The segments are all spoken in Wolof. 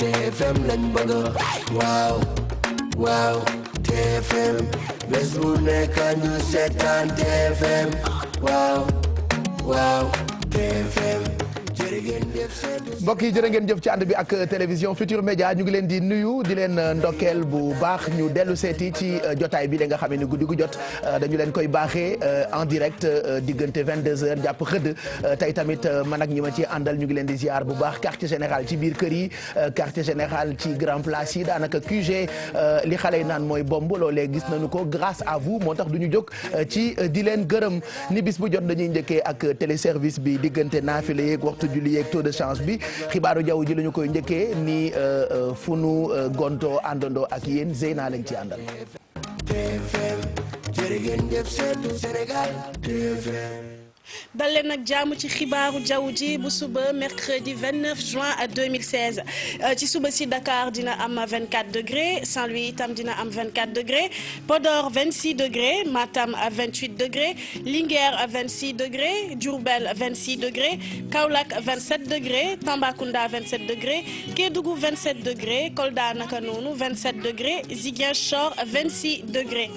TFM lañ bëgg waaw waaw TFM bés bu nekk ñu seetaan TFM waaw waaw TFM mbokk yi jërë ngeen jëf ci ànd bi ak télévision Futur Média ñu ngi leen di nuyu di leen ndokkeel bu baax ñu dellu seeti ci jotaay bi la nga xam ne guddi gu jot dañu leen koy baaxee en direct diggante 22h jàpp xëdd tey tamit man ak ñi ma ci àndal ñu ngi leen di ziar bu baax quartier général ci biir kër yi quartier général ci grand place yi daanaka QG li xale yi naan mooy bomb loolee gis nañu ko grâce à vous moo tax du ñu jóg ci di leen gërëm ni bis bu jot dañuy njëkkee ak téléservice bi diggante naafila yeeg waxtu julli yeeg taux de change bi xibaaru jaww ji la ñu koy njëkkee ni fu nu gonto àndandoo ak yéen Zeyna lañ ci àndal. dal leen nag jàmm ci xibaaru jaww ji bu suba mercredi 29 juin 2016 ci suba si Dakar dina am 24 degré Saint-Louis itam dina am 24 degré Podor 26 degré Matam 28 degré Linguère 26 degré Diourbel 26 degré Kaolack 27 degré Tambacounda 27 degré Kédougou 27 degré Kolda naka noonu 27 degré Ziguinchor 26 degré.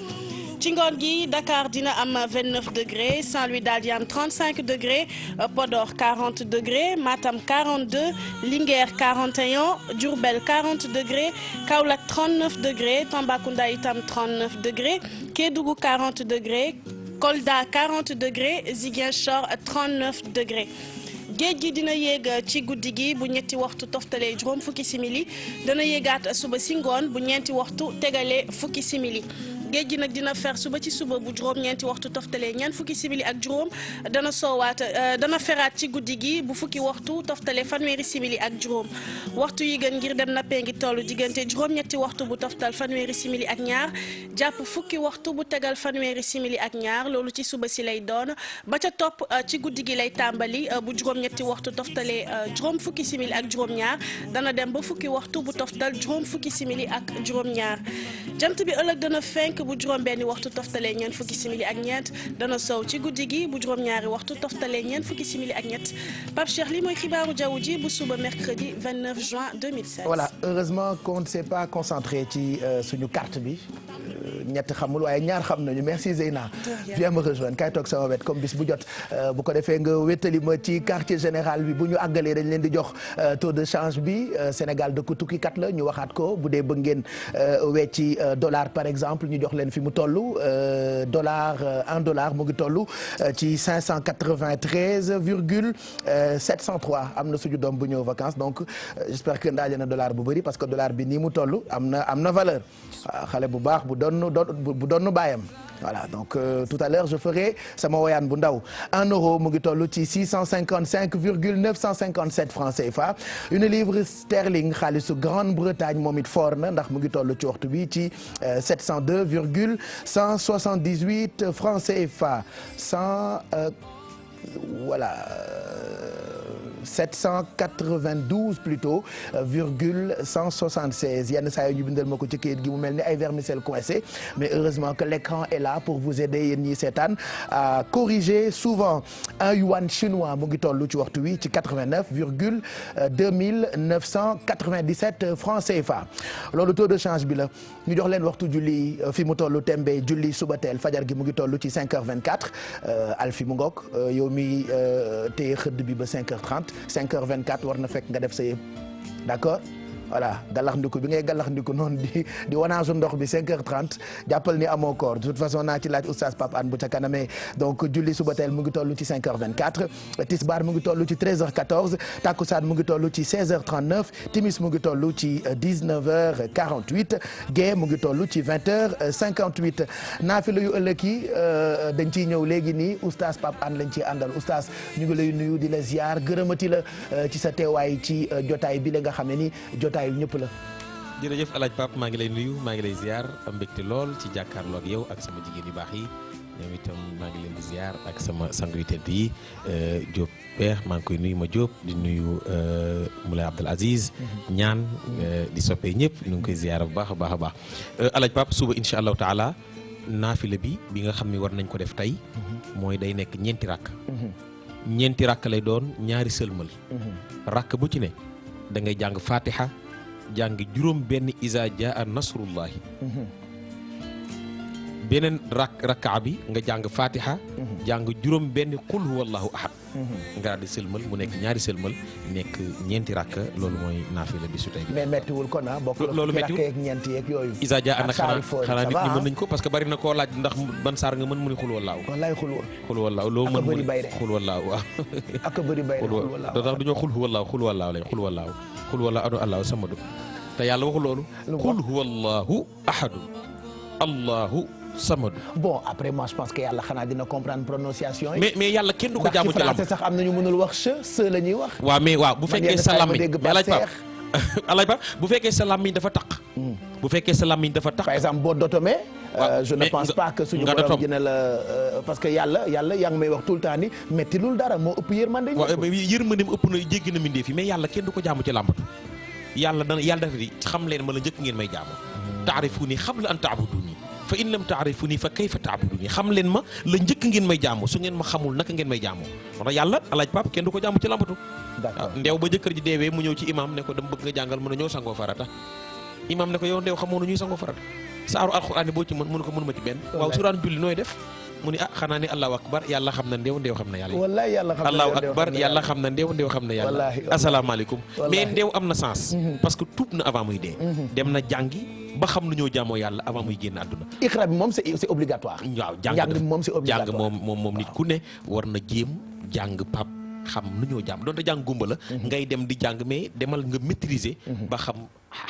ci ngoon gi Dakar dina am 29 degré Saint-Louis daal di am 35 degré Podor 40 degré Matam 42 Linguère 41 Diourbel 40 degré Kaolack 39 degré Tambacounda itam 39 degré Kédougou 40 degré Kolda 40 degré Ziguinchor 39 degré. géej gi dina yéeg ci guddi gi bu ñetti waxtu toftalee juróom fukki simili dana yéegaat suba si ngoon bu ñeenti waxtu tegalee fukki simili. géej gi nag dina fer suba ci suba bu juróom ñeenti waxtu toftalee ñeent fukki simili ak juróom dana soowaat dana feraat ci guddi gi bu fukki waxtu toftalee fanweeri simili ak juróom waxtu yi gën ngir dem nappee ngi toll diggante juróom-ñetti waxtu bu toftal fanweeri simili ak ñaar jàpp fukki waxtu bu tegal fanweeri simili ak ñaar loolu ci suba si lay doon ba ca topp ci guddi gi lay tàmbali bu juróom-ñetti waxtu toftalee juróom fukki simili ak juróom-ñaar dana dem ba fukki waxtu bu toftal juróom fukki simili ak juróom-ñaar jant bi ëllëg dana fenk bu juróom benni waxtu toftalee ñeent fukki simili ak ñeent dana sow ci guddi gi bu juróom ñaari waxtu toftalee ñeent fukki simili ak ñett Pape Cheikh li mooy xibaaru jaww ji bu suba mercredi 29 juin 2016. voilà heureusement qu'on ne s'est pas concentré ci suñu carte bi ñett xamul waaye ñaar xam nañu merci Zeyna. viens me rejoindre kay toog sama wet comme bis bu jot bu ko defee nga wéttali ma ci quartier général bi bu ñu àggalee dañ leen di jox taux de change bi Sénégal dëkku tukkikat la ñu waxaat ko bu dee bëgg ngeen wecci dollar par exemple ñu jox leen fi mu toll dollar $1 mu ngi toll ci 593 virgule 703 am na suñu doom bu ñëw vacances donc j'espère que ndaje na dollar bu bëri parce que dollar bi nii mu toll am na valeur waaw xale bu baax bu doon baayam voilà donc tout à l'heure je ferai sama woyaan bu ndaw €1 mu ngi toll ci 655 virgule 957 francs CFA une livre sterling xaalisu Grande-Bretagne moom it fort na ndax mu ngi toll ci waxtu bi ci 702 virgule 178 francs CFA 792 plutôt virgule 176 yenn saa yi ñu bindal ma ko ci kayit gi mu mel ni ay vermicelle coincé mais heureusement que l'écran est là pour vous aider yéen ñi seetaan à corriger souvent un yuan chinois mu ngi toll ci waxtu wi ci 89 virgule 2997 francs CFA loolu taux de change bi la ñu jox leen waxtu julli fi mu toll tembe julli suba teel fajar gi mu ngi toll ci 5h24 alfi mu ngoog yow mi téye xëdd bi ba 5h30 5h24 war na fekk nga def sa yëpp d'accord voilà galaxndiku bi ngay galaxndiku noonu di wanaasu ndox bi 5h30 jàppal ni amoo koor de toute façon naa ci laaj oustaz Pape Anne bu ca kanamee donc julli suba teel mu ngi toll ci 5h24 tisbaar mu ngi toll ci 13h14 takkusaan mu ngi toll ci 16h39 timis mu ngi toll ci 19h48 gée mu ngi toll ci 20h58 naafila yu ëllëg yi dañ ciy ñëw léegi nii oustaz Pape Anne lañ ciy àndal oustaz ñu ngi lay nuyu di la ziar gërëmati la ci sa teewaay ci jotaay bi la nga xam ne ni jotaay ñëpp la. jërëjëf alaaj Pape maa ngi lay nuyu maa ngi lay ziar am mbégte lool ci jàkkaarloo ak yow ak sama jigéen yu baax yi ñoom itam maa ngi leen di ziar ak sama sang yu tedd yi Diop Père maa ngi koy nuyu ma Diop di nuyu Moulay Abdel Aziz ñaan di soppee ñëpp ñu ngi koy ziar bu baax a baax a baax alaaj Pape suba incha allahu taala naafila bi nga xam ne war nañ ko def tey mooy day nekk ñeenti rakk lay doon ñaari sëlmal rakk bu ci ne da ngay jàng fatiha jàng juróom benn iza jaa nasrullahi beneen rakkaa bi nga jàng fatiha jàng juróom benn qul huwallahu ahad nga daal di sëlmal mu nekk ñaari sëlmal nekk ñeenti rakka loolu mooy naafila bi su tey mais méttiwul kon ah bokk loolu méttiwul ak ñeenti yeeg yooyu isa ja nag xanaa nit ñi mën nañ ko parce que bari na koo laaj ndax ban saar nga mën mu ne xul wallaahu wallaay xul wallaahu loo mën mu ne xul wallaahu waaw ak bëri bay da tax du ñoo xul wallaahu xul wallaahu lañ xul wallaahu xul wallaahu adu allahu samadu te yàlla waxu loolu xul huwallahu ahadu allahu samadu. Bon après moi je pense que yàlla xanaa dina comprendre prononciation yi. mais yàlla kenn du ko jaamu ci lamb ndax ci français sax am na ñu mënul wax se la ñuy wax. waaw mais waaw bu fekkee sa làmmiñ alay ba bu fekkee sa làmmiñ dafa taq. bu fekkee sa làmmiñ dafa taq. par exemple boo dotomee. je ne pense pas que suñu borom dina la parce que yàlla yaa ngi may wax tout le temps ni metti lul dara moo ëpp yërmande. waaw yërmandeem ëpp na jéggi na mbindeef yi mais yàlla kenn du ko jaamu ci làmbatu. yàlla dafa di xam leen ma la njëkk ngeen may jaamu. taarifuni qabla an taabuduni fa in lam taarifuni fa kayfa taabuduni xam leen ma la njëkk ngeen may jaamu su ngeen ma xamul naka ngeen may jaamu moo tax yàlla alaaj pap kenn du ko jaamu ci lambatu. d'accord ndeew ba jëkkër ji deewee mu ñëw ci imam ne ko dama bëgg nga jàngal mën a ñëw sangoo farata imam ne ko yow ndeew xamoo nu ñuy sangoo farata saaru alxuraan boo ci mën mënu ko mënuma ci benn waaw su daan julli nooy def mu ni xanaa ni allahu akbar yàlla xam na ndeew xam na yàlla wallaay yàlla xam na allahu akbar yàlla xam na ndeew xam na yàlla asalaamaaleykum mais ndeew am na sens parce que tuub na avant muy dee dem na jàngi ba xam nu ñoo jaamoo yàlla avant muy génn àdduna. Iqra bi moom c'est obligatoire. waaw jàng bi moom c'est obligatoire jàng moom nit ku ne war na jéem jàng pap xam nu ñoo jaam doonte jàng gumba la. ngay dem di jàng mais demal nga maîtriser. ba xam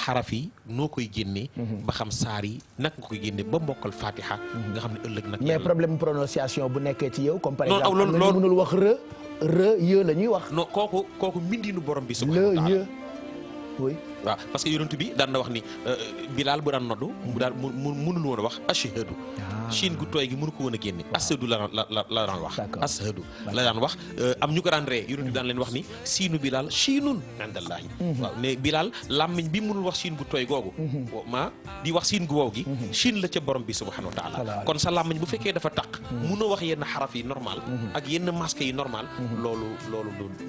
xaraf yi noo koy génnee. ba xam saar yi naka nga koy génnee ba mbokkal fatiha. nga xam ne ëllëg nag. mais problème prononciation bu nekkee ci yow. comme par exemple am na ñu mënul wax re yë la ñuy wax. non kooku mbindinu borom bi subhanahu wa taala le yë oui. waaw parce que yonent bi daan na wax ni Bilaal bu daan noddu mu daan mënul woon a wax ashhadu Chine gu tooy gi mënu ko woon a génne ashhadu la daan wax ashhadu la daan wax am ñu ko daan ree yonent bi daan leen wax ni siinu Bilaal chiinun indallaahi waaw ne Bilaal làmmiñ bi mënul wax Chine gu tooy googu di wax Chine gu wow gi Chine la ca borom bi subhanahu wa taala kon sa làmmiñ bu fekkee dafa taq mënoo wax yenn xaraf yi normal ak yenn masque yi normal loolu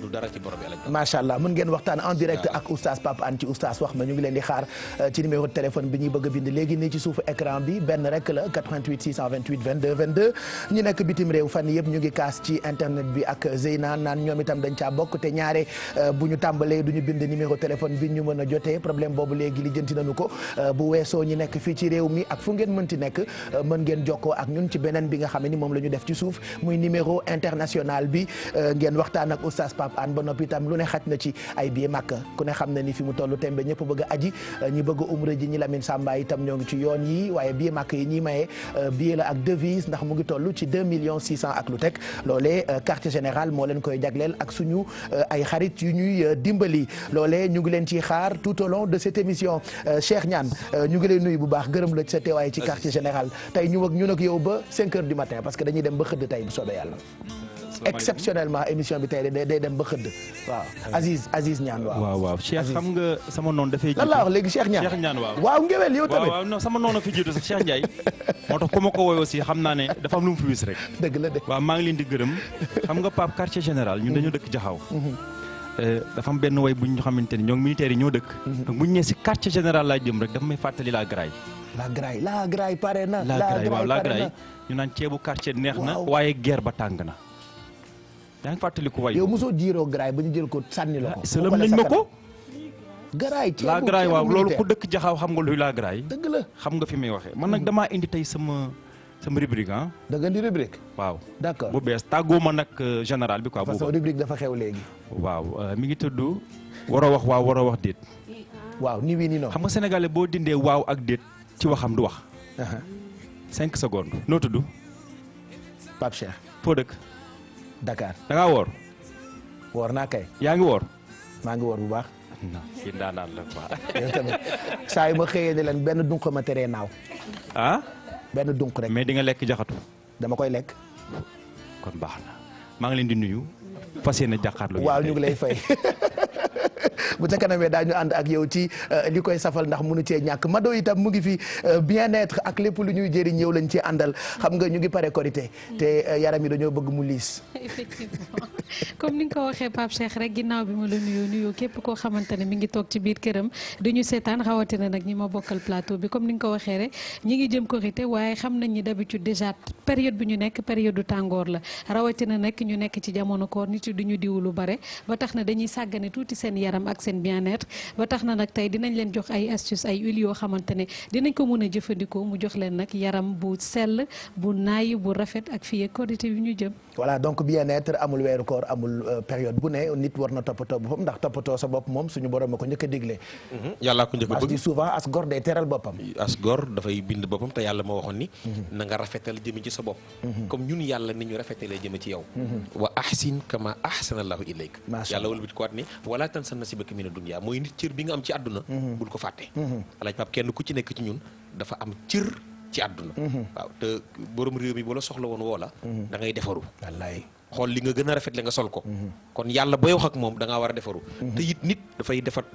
du dara ci borom yàlla macha allah mën ngeen waxtaan en direct ak oustaz Pape Hann ci oustaz wax ma ñu ngi leen di xaar ci numéro de téléphone bi ñuy bëgg a bind léegi nii ci suufu écran bi benn rek la 88 628 22 22 ñu nekk bitim réew fan yëpp ñu ngi kaas ci internet bi ak Zeyna naan ñoom itam dañ caa bokk te ñaare bu ñu tàmbalee du ñu bind numéro téléphone bi ñu mën a jotee problème boobu léegi li jënti nañu ko bu weesoo ñi nekk fii ci réew mi ak fu ngeen mënti nekk mën ngeen jokkoo ak ñun ci beneen bi nga xam ne ni moom la ñu def ci suuf muy numéro international bi ngeen waxtaan ak oustaz Pape Hann ba noppi itam lu ne xaj na ci ay billet Makka ku ne xam na ni fi mu tollu tembe ñëpp bëgg a aji ñi bëgg a umra ji ñi Lamine Samba itam ñoo ngi ci yoon yi waaye billet Makka yi ñuy maye billet la ak devise ndax mu ngi toll ci 2 millions 600 ak lu teg loolee quartier général moo leen koy jagleel ak suñu ay xarit yu ñuy dimbali loolee ñu ngi leen ciy xaar tout au long de cette émission Cheikh Niane ñu ngi leen nuyu bu baax gërëm la ci sa teewaay ci quartier général tey ñu ak yow ba 5 heures du matin parce que dañuy dem ba xëdd tey bu soobee yàlla exceptionnellement émission bi tey day dem ba xëdd waaw Aziz Niane waaw Cheikh xam nga sama noonu dafay jiitu lan laa wax léegi Cheikh Niane waaw ngewel yow tamit waaw non sama noonu fi jiitu sax Cheikh Ndiaye moo tax ku ma ko woy aussi xam naa ne dafa am lu mu fi wis rek dëgg la de waaw maa ngi leen di gërëm xam nga Pape quartier général ñun dañoo dëkk Jaxaw dafa am benn way bu ñu xamante ni ñoo militaire yi ñoo dëkk donc bu ñu ñëwee si quartier général laa jëm rek dafa may fàttali la graille pare na la graille ñu naan ceebu quartier neex na waaye guerre ba tàng na yaa ngi fàttali ko way yow mosoo jiiroo graille ba ñu jël ko sànni la ko sëlëm nañ ma ko la graille waaw loolu ku dëkk Jaxaw xam nga luy la graille dëgg la xam nga fi may waxee man nag damaa indi tey sama rubrique da nga indi rubrique waaw d'accord bu bees tàggoo ma nag général bi quoi façon rubrique dafa xew léegi waaw mi ngi tudd waroo wax waaw waroo wax déet waaw ni wii ni non xam nga sénégalais boo dindee waaw ak déet ci waxam du wax 5 secondes noo tudd Pape Cheikh foo dëkk Dakar da ngaa woor naa kay yaa ngi woor maa ngi woor bu baax non kii daanaan la quoi yow tamit saa yu ma xëyee ne leen benn dunq ma teree naaw benn dunq rek mais di nga lekk jaxatu dama koy lekk kon baax na maa ngi leen di nuyu fas yéene jàkkaarloo waaw ñu ngi lay fay bu ca kanamee daañu ànd ak yow ci li koy safal ndax mënu cee ñàkk Mado itam mu ngi fi bien-être ak lépp lu ñuy jëriñ yow lañ ci àndal xam nga ñu ngi pare korité te yaram yi dañoo bëgg mu liis. effectivement comme ni nga ko waxee Pape Cheikh rek ginnaaw bi ma la nuyoo képp koo xamante ne mi ngi toog ci biir këram duñu seetaan rawatina nag ñi ma bokkal plateau bi comme ni nga ko waxee rek ñi ngi jëm korité waaye xam nañ ni d'habitude déjà période bi ñu nekk période du tàngoor la rawatina nag ñu nekk ci jamono koor nit yi duñu diw lu bare ba tax na dañuy sàggane tuuti seen yaram ak seen bien-être ba tax na nag tey dinañ leen jox ay astuces ay huiles yoo xamante ne dinañ ko mën a jëfandikoo mu jox leen nag yaram bu sell bu naay bu rafet ak fii korité bi ñu jëm. voilà donc bien-être amul weeru koor amul période bu ne nit war na toppatoo boppam ndax toppatoo sa bopp moom suñu borom a ko njëkk a digle. yàllaa ko njëkk a bëgg di souvent as gor day teral boppam. as gor dafay bind boppam te yàlla moo waxoon ni na nga rafetal jëme ci sa bopp comme ñun yàlla ni ñu rafetalee jëme ci yow wa ahsin kama ahsana allahu ilayk yàlla wala bit ko waat ni wala tansa nasibaka mina dunya mooy nit cër bi nga am ci àdduna bul ko fàtte alaaj Pape kenn ku ci nekk ci ñun dafa am cër ci àdduna waaw te borom réew mi boo la soxla woon woo la da ngay defaru wallaay xool li nga gën a rafet la nga sol ko kon yàlla booy wax ak moom da ngaa war a defaru te it nit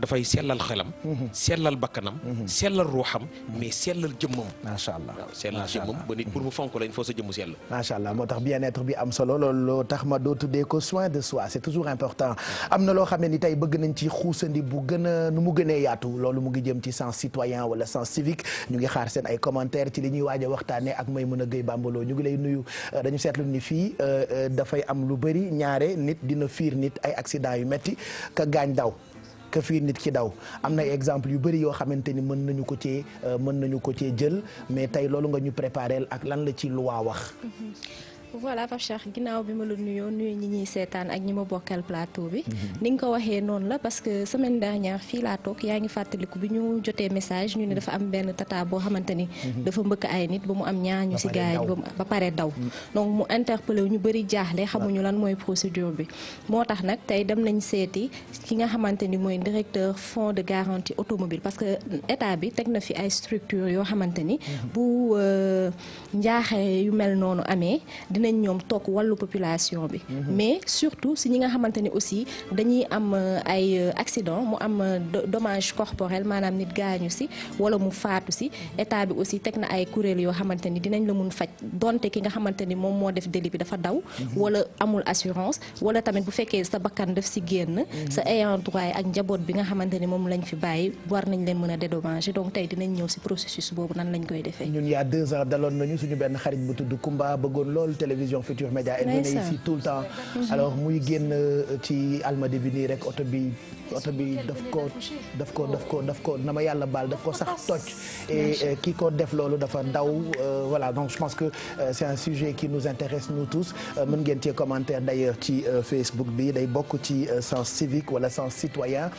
dafay sellal xelam sellal bakkanam sellal ruuxam mais sellal jëmmam macha allah waaw sellal jëmmam ba nit pour mu fonk la il faut sa jëmmu sell macha allah moo tax bien-être bi am solo loolu tax ma doo tuddee ko soin de soi c'est toujours important am na loo xam ne ni tey bëgg nañ ci xuusandi bu gën a nu mu gënee yaatu loolu mu ngi jëm ci sens citoyen wala sens civique ñu ngi xaar seen ay commentaires ci li ñuy waaj a waxtaanee ak Maimouna Gueye Bambalo ñu ngi lay nuyu dañu seetlu ni fii dafay am lu bëri ñaare nit dina fiir nit ay accident yu metti ka gaañ daw ka fiir nit ki daw am na exemple yu bëri yoo xamante ni mën nañu ko cee jël mais tey loolu nga ñu préparé ak lan la ci loi wax. voilà Pape Cheikh ginnaaw bi ma la nuyu ñi ñuy seetaan ak ñi ma bokkal plateau bi ni nga ko waxee noonu la parce que semaine dernière fii laa toog yaa ngi fàttaliku bi ñu jotee message ñu ne dafa am benn tata boo xamante ni dafa mbëkk ay nit ba mu am ñaañu ci gaañ ba pare daw donc mu interpellé ñu bëri jaaxle xamuñu lan mooy procédure bi moo tax nag tey dem nañ seeti ki nga xamante ni mooy directeur fonds de garantie automobile parce que état bi teg na fi ay structure yoo xamante ni bu njaaxee yu mel noonu amee dinañ ñoom toog wàllu population bi mais surtout si ñi nga xamante ni aussi dañuy am ay accident mu am dommage corporel maanaam nit gaañu si wala mu faatu si état bi aussi teg na ay kuréel yoo xamante ni dinañ la mun faj donte ki nga xamante ni moom moo def délit bi dafa daw wala amul assurance wala tamit bu fekkee sa bakkan def si génn sa ayant droit ak njaboot bi nga xamante ni moom lañ fi bàyyi war nañ leen mën a dédommager donc tey dinañ ñëw si processus boobu nan lañ koy defee. ñun il y a 2 ans daloon nañu suñu benn xarit bu tudd Kumba bëggoon lool télévision Futurs Médias elle venait ici tout le temps alors muy génn ci almadi bi nii rek oto bi daf ko na ma yàlla baal daf ko sax toj et kii ko def loolu dafa daw voilà donc je pense que c'est un sujet qui nous intéresse nous tous mën ngeen cee commentaire d'ailleurs ci Facebook bi day bokk ci sens civique wala sens citoyen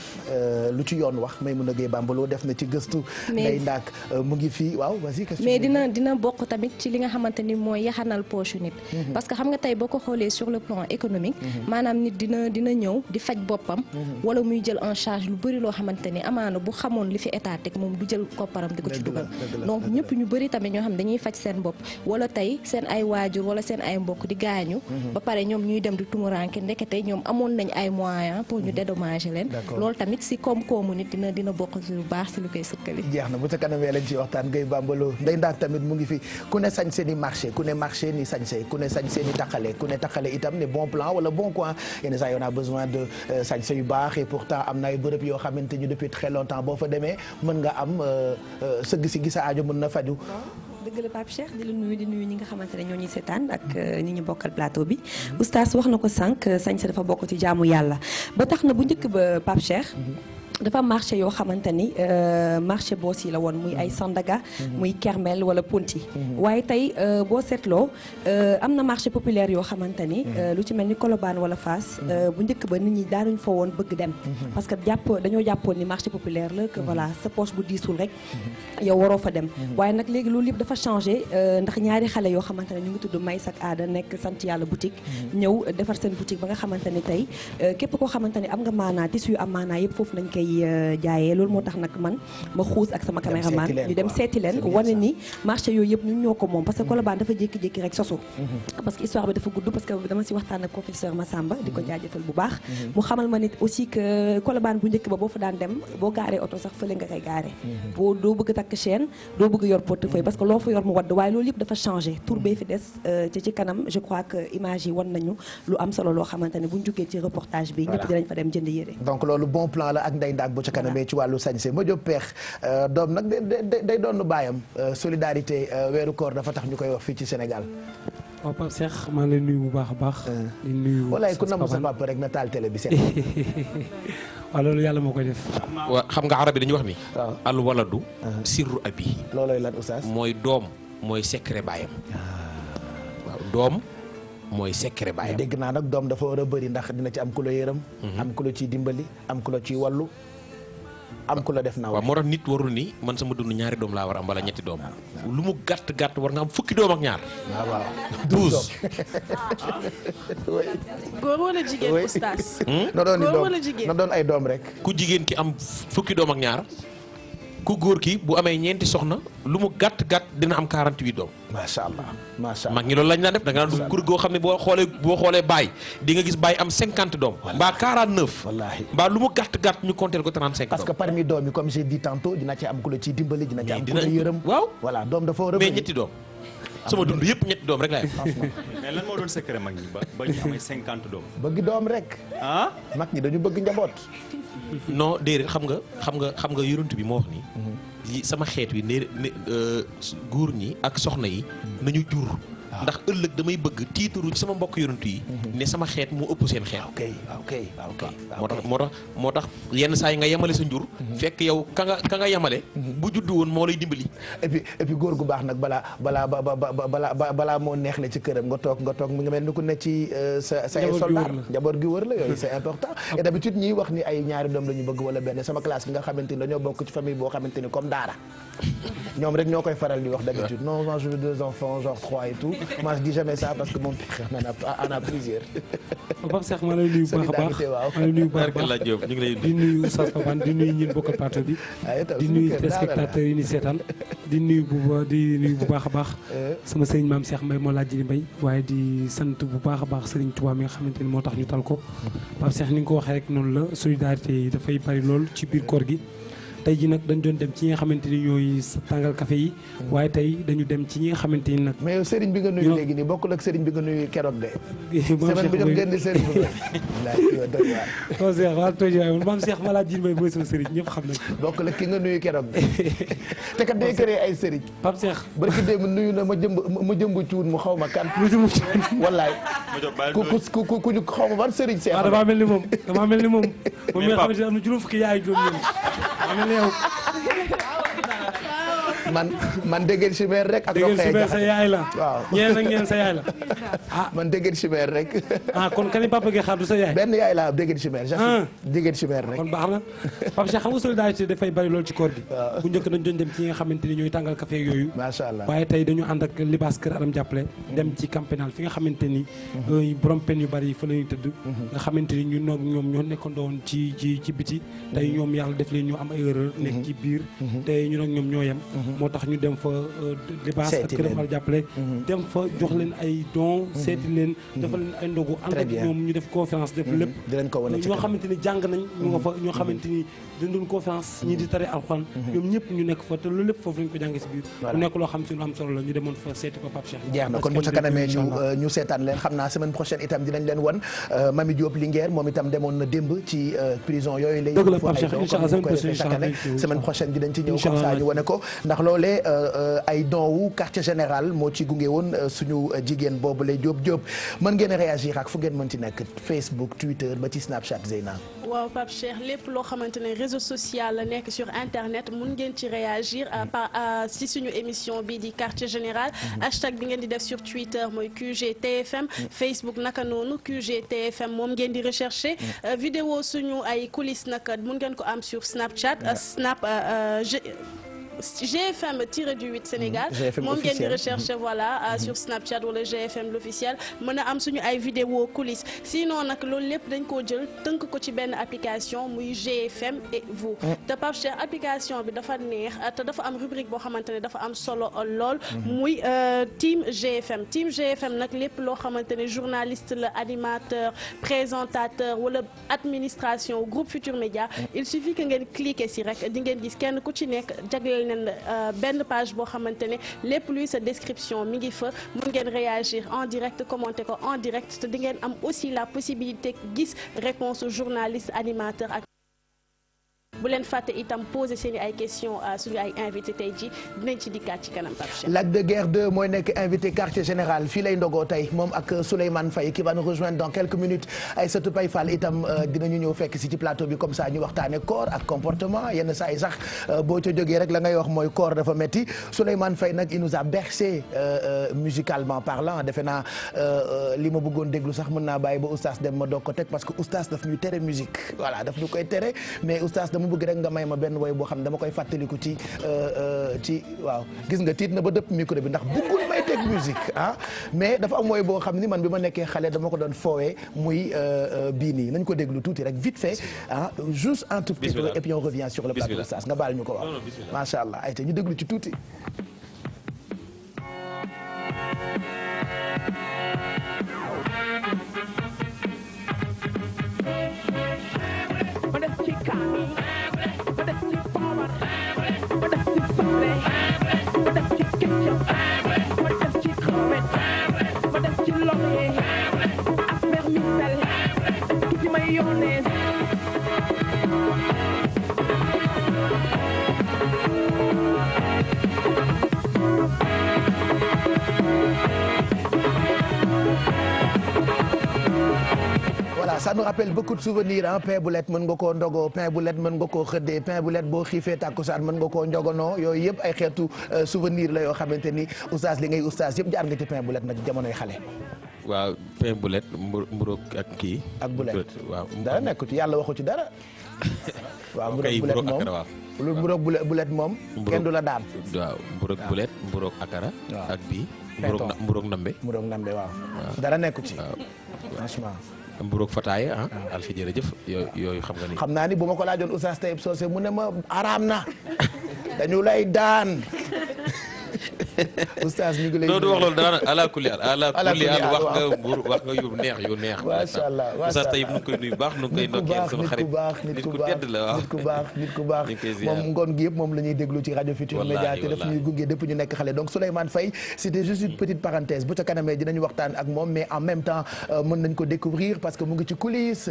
lu ci yoon wax Maimouna Gueye Bambalo def na ci gëstu day ndaak mu ngi fii waaw vas-y question mais dina bokk tamit ci li nga xamante ni mooy yaxanal poche nit parce que xam nga tey boo ko xoolee sur le plan économique maanaam nit dina ñëw di faj boppam wala muy jël en charge lu bëri loo xamante ni amaana bu xamoon li fi état teg moom du jël kopparam di ko ci dugal donc ñëpp ñu bëri tamit ñoo xam ne dañuy faj seen bopp wala tey seen ay waajur wala seen ay mbokk di gaañu ba pare ñoom ñuy dem di tumuranke ndekete ñoom amoon nañ ay moyens pour ñu dédommager leen loolu tamit si koom-koomu nit dina bokk ci lu baax si lu koy sëkkali jeex na bu sa kanamee lañ ci waxtaan Gueye Bambalo Ndeye Ndack tamit mu ngi fi ku ne sañ seeni marché ku ne marché ni sañse ku ne sañ seeni taqale ku ne taqale itam ne bon plan wala bon coin yenn saa yi on a besoin de sañse yu baax et pourtant am na ay bërëb yoo xamante ni depuis très longtemps boo fa demee mën nga am sëgg si gisa aajo mën na faju dëgg la Pape Cheikh di la nuyu di nuyu ñi nga xamante ne ñoo ñuy seetaan ak ñi ñu bokkal plateau bi oustaz wax na ko sànq sañse dafa bokk ci jaamu yàlla ba tax na bu njëkk ba Pape Cheikh dafa marché yoo xamante ni marché boos yi la woon muy ay Sandaga muy Kermel wala Ponty waaye tey boo seetloo am na marché populaire yoo xamante ni lu ci mel ni Colobane wala Fass bu njëkk ba nit ñi daanuñ fa woon bëgg dem parce que dañoo jàppoon ni marché populaire la que voilà sa poche bu diisul rek yow waroo fa dem waaye nag léegi loolu yëpp dafa changé ndax ñaari xale yoo xamante ne ñu ngi tudd Maïs ak Aada nekk sant yàlla boutique ñëw defar seen boutique ba nga xamante ni tey képp koo xamante ni am nga maanaa tissu yu am maanaa yëpp foofu lañ koy koy jaayee loolu moo tax nag man ma xuus ak sama caméraman ñu dem seeti leen wane ni marché yooyu yëpp ñun ñoo ko moom parce que Colobane dafa jékki-jékki rek sosu parce que histoire bi dafa gudd parce que dama si waxtaan ak professeur Massamba di ko jaajëfal bu baax mu xamal ma nit aussi que Colobane bu njëkk ba boo fa daan dem boo gaaree oto sax fële nga koy gaaree boo doo bëgg takk chaîne doo bëgg yor portefeuille parce que loo fa yor mu wadd waaye loolu yëpp dafa changé tur bee fi des ci kanam je crois que image yi wan nañu lu am solo loo xamante ne bu ñu jógee ci reportage bi ñëpp dinañ fa dem jënd yére donc loolu bon plan la ak ndey ndaag bu ca kanamee ci wàllu sañse ma jóg peex doom nag day doon baayam solidarité weeru koor dafa tax ñu koy wax fii ci Sénégal waaw Pape Cheikh maa ngi lay nuyu bu baax a baax di nuyu walaay ku namm sa papa rek na taal télé bi seet waaw loolu yàlla moo koy def waaw xam nga arab yi dañuy wax ni al waladu sirru abi loolooy lan oustaz mooy doom mooy secret baayam waaw doom mooy secret baayam dégg naa nag doom dafa war a bëri ndax dina ci am ku la yërëm am ku la ciy dimbali am ku la ciy wallu am ku la def naa waaw moo tax nit warul ni man sama dund ñaari doom laa war am wala ñetti doom lu mu gàtt gàtt war nga am fukki doom ak ñaar waaw 12 góor wala jigéen oustaz na doon góor wala jigéen na doon ay doom rek ku jigéen ki am fukki doom ak ñaar ku góor ki bu amee ñeenti soxna lu mu gàtt gàtt dina am 48 doom macha allah macha allah mag ñi loolu lañ daan def da nga naan kur goo xam ne boo xoolee baay di nga gis baay am 50 doom mbaa 49 wallaahi mbaa lu mu gàtt gàtt ñu compter ko 35 parce que parmi doom yi comme j'ai dit tantôt dina ci am ku la ciy dimbali dina ci am ku la yërëm waaw voilà doom dafa war a mais ñetti doom sama dund yëpp ñetti doom rek laay mais lan moo doon secret mag ñi ba ñu amee 50 doom bëgg doom rek mag ñi dañu bëgg njaboot non déedéet xam nga yonent bi moo wax ni sama xeet wi ne góor ñi ak soxna yi nañu jur ndax ëllëg damay bëgg tiitaru ci sama mbokk yonent yi ne sama xeet moo ëpp seen xeet moo tax yenn saa yi nga yemale sa njur fekk yow ka nga yemale bu juddu woon moo lay dimbali et puis góor gu baax nag balaa moo neex le ci këram nga toog mu ngi mel ni ku ne ci say soldat njaboot gi wër la yooyu c'est important et d'habitude ñiy wax ni ay ñaari doom la ñu bëgg wala benn sama classe bi nga xamante ni dañoo bokk ci famille boo xamante ni comme daara ñoom rek ñoo koy faral di wax d'habitude non moi je veux 2 enfants genre 3 et tout moi je dis jamais ça parce que mon père en a plusieurs. Pape Cheikh maa lay nuyu bu baax a baax maa lay nuyu bu baax a baax di nuyu Oustaz Papan di nuyu ñun bokkal plateau bi di nuyu téléspectateurs yi ni seetaan di nuyu bu baax a baax sama sëriñ maam Cheikh Mbaye moo laaj ji Mbaye waaye di sant bu baax a baax sëriñ Touba mi nga xamante ni moo tax ñu tal ko Pape Cheikh ni nga ko waxee rek noonu la solidarité yi dafay bari lool ci biir koor gi tey ji nag dañ doon dem ci ñi nga xamante ni ñooy tàngal café yi waaye tey dañu dem ci ñi nga xamante ni nag mais yow sëriñ bi nga nuyu léegi nii bokkul ak sëriñ bi nga nuyu keroog de semaine bi ñoom génn sëriñ bi Pape Cheikh waa tooji waaye man maam Cheikh Malaat Jin Mbay mooy sama sëriñ ñëpp xam nañ bokkul ak ki nga nuyu keroog de te kat day créé ay sëriñ Pape Cheikh barki démb nuyu na ma jëmb cuun mu xaw ma kan wallaay ku ñu xaw ma ban sëriñ Cheikh waaw damaa mel ni moom moom mi nga xamante ne am na juróom fukki yaay juróom man déggeen chimère rek ak déggeen chimère sa yaay la waaw ñeneen ak ñeneen sa yaay la man déggeen chimère rek kon kan Papa Gueye Xaar du sa yaay benn yaay la déggeen chimère déggeen chimère rek kon baax na Pape Cheikh xam nga solidarité dafay bari loolu ci koor gi bu njëkk dañ doon dem ci ñi nga xamante ni ñooy tàngal café yooyu macha allah waaye tey dañu ànd ak libaas kër Aram jàppale dem ci camp pénal fi nga xamante ni borom pen yu bari yi fa la ñuy tëdd nga xamante ni ñu noog ñoom ñoo nekkandoon ci biti tey ñoom yàlla def leen ñu am ay erreur nekk ci biir tey ñu nag ñoom ñoo yem moo tax ñu dem fa libaas ak kër Aram jàppale dem fa jox leen ay don seeti leen defal leen ay ndogu ànd ak ñoom ñu def conférence def lépp ñoo xamante ni jàng nañ ñu nga fa ñoo xamante ni dañ doon conférence ñii di tare alxuraan ñoom ñëpp ñu nekk fa te loolu lépp foofu lañ ko jàngee si biir bu nekk loo xam si lu am solo la ñu demoon fa seeti ko Pape Cheikh jeex na kon bu ca kanamee ñu seetaan leen xam naa semaine prochaine itam dinañ leen won Mami Diop Linguère moom itam demoon na démb ci prison yooyu lay semaine prochaine dinañ ci ñëw comme ça ñu wane ko ndax loolee ay don wu quartier général moo ci gunge woon suñu jigéen boobu lay Diop mën ngeen a réagir ak fu ngeen mën ci nekk Facebook Twitter ba ci Snapchat Zeyna. waaw Pape Cheikh lépp loo xamante ne réseau social la nekk sur internet mun ngeen ci réagir si suñu émission bi di quartier général hashtag bi ngeen di def sur Twitter mooy QGTFM Facebook naka noonu QGTFM moom ngeen di rechercher vidéo suñu ay coulisses nag mun ngeen ko am sur Snapchat GFM-8 Sénégal moom ngeen di recherche voilà sur Snapchat wala GFM l'officiel mën a am suñu ay vidéo coulisses sinon nag loolu lépp dañ koo jël tënk ko ci benn application muy GFM et vous te Pape Cheikh application bi dafa neex te dafa am rubrique boo xamante ne dafa am solo lool muy Team GFM nag lépp loo xamante ne journaliste la animateur présentateur wala administration groupe Futur Média il suffit que ngeen cliquer si rek di ngeen gis kenn ku ci nekk jagleel nen benn page boo xamante ne lépp luy sa description mi ngi fa mun ngeen réagir en direct commenter ko en direct te di ngeen am aussi la possibilité gis réponse journaliste animateur ak bu leen fàtte itam poser seen ay questions suñu ay invité tey ji dinañ ci dikkaat ci kanam Pape Cheikh. Lac de Guerre 2 mooy nekk invité quartier général fii lay ndogoo tey moom ak Souleymane Faye qui va nous rejoindre dans quelques minutes Aïssatou Paye Fall itam dinañu ñëw fekk si ci plateau bi comme ça ñu waxtaane corps ak comportement yenn saa yi sax boo ca jógee rek la ngay wax mooy corps dafa metti Souleymane Faye nag il nous a bercé musicalement parlant defe naa li ma bëggoon déglu sax mën naa bàyyi ba oustaz dem ma doog ko teg parce que oustaz daf ñu tere musique voilà daf ñu koy tere mais oustaz dama bëgg rek nga may ma benn woy boo xam ne dama koy fàttaliku ci waaw gis nga tiit na ba dëpp micro bi ndax bëggul may teg musique mais dafa am woy boo xam ni man bi ma nekkee xale dama ko doon foowee muy bii nii nañ ko déglu tuuti rek vite fait juste un tout petit peu et puis on revient sur le plateau oustaz nga baal ñu ko wax macha allah ay te ñu déglu ci tuuti ça nous rappelle beaucoup de souvenirs pain boulette mën nga koo ndogoo pain boulette mën nga koo xëddee pain boulette boo xiifee tàkkusaan mën nga koo njogonoo yooyu yëpp ay xeetu souvenir la yoo xamante ni oustaz li ngay oustaz yëpp jaar nga ci pain boulette nag jamonoy xale. waaw pain boulette mburoog ak kii. ak boulette waaw dara nekku ci yàlla waxu ci dara. waaw mburoog boulette moom kenn du la daan. waaw mburoog boulette mburoog akara. ak bii mburoog ndambe. mburoog ndambe waaw. dara nekku ci. franchement. mburoog fataaya Alfi jërëjëf yooyu xam nga ni. xam naa ni bu ma ko laajoon oustaz Taïb Socé mu ne ma araam na dañu lay daan. oustaz ñu ngi lay. doo wax loolu dara ala kulli al wax nga yu neex. macha allah oustaz Taïb nu ngi koy nuyu baax nu ngi koy ndokkeel sama xarit nit ku tedd la waaw nit ku baax moom ngoon gi yëpp moom la ñuy déglu ci rajo Futur Média te daf ñuy gunge depuis ñu nekk xale donc Souleymane Faye c'était juste une petite parenthèse bu ca kanamee dinañu waxtaan ak moom mais en même temps mën nañ ko découvrir parce que mu ngi ci coulisse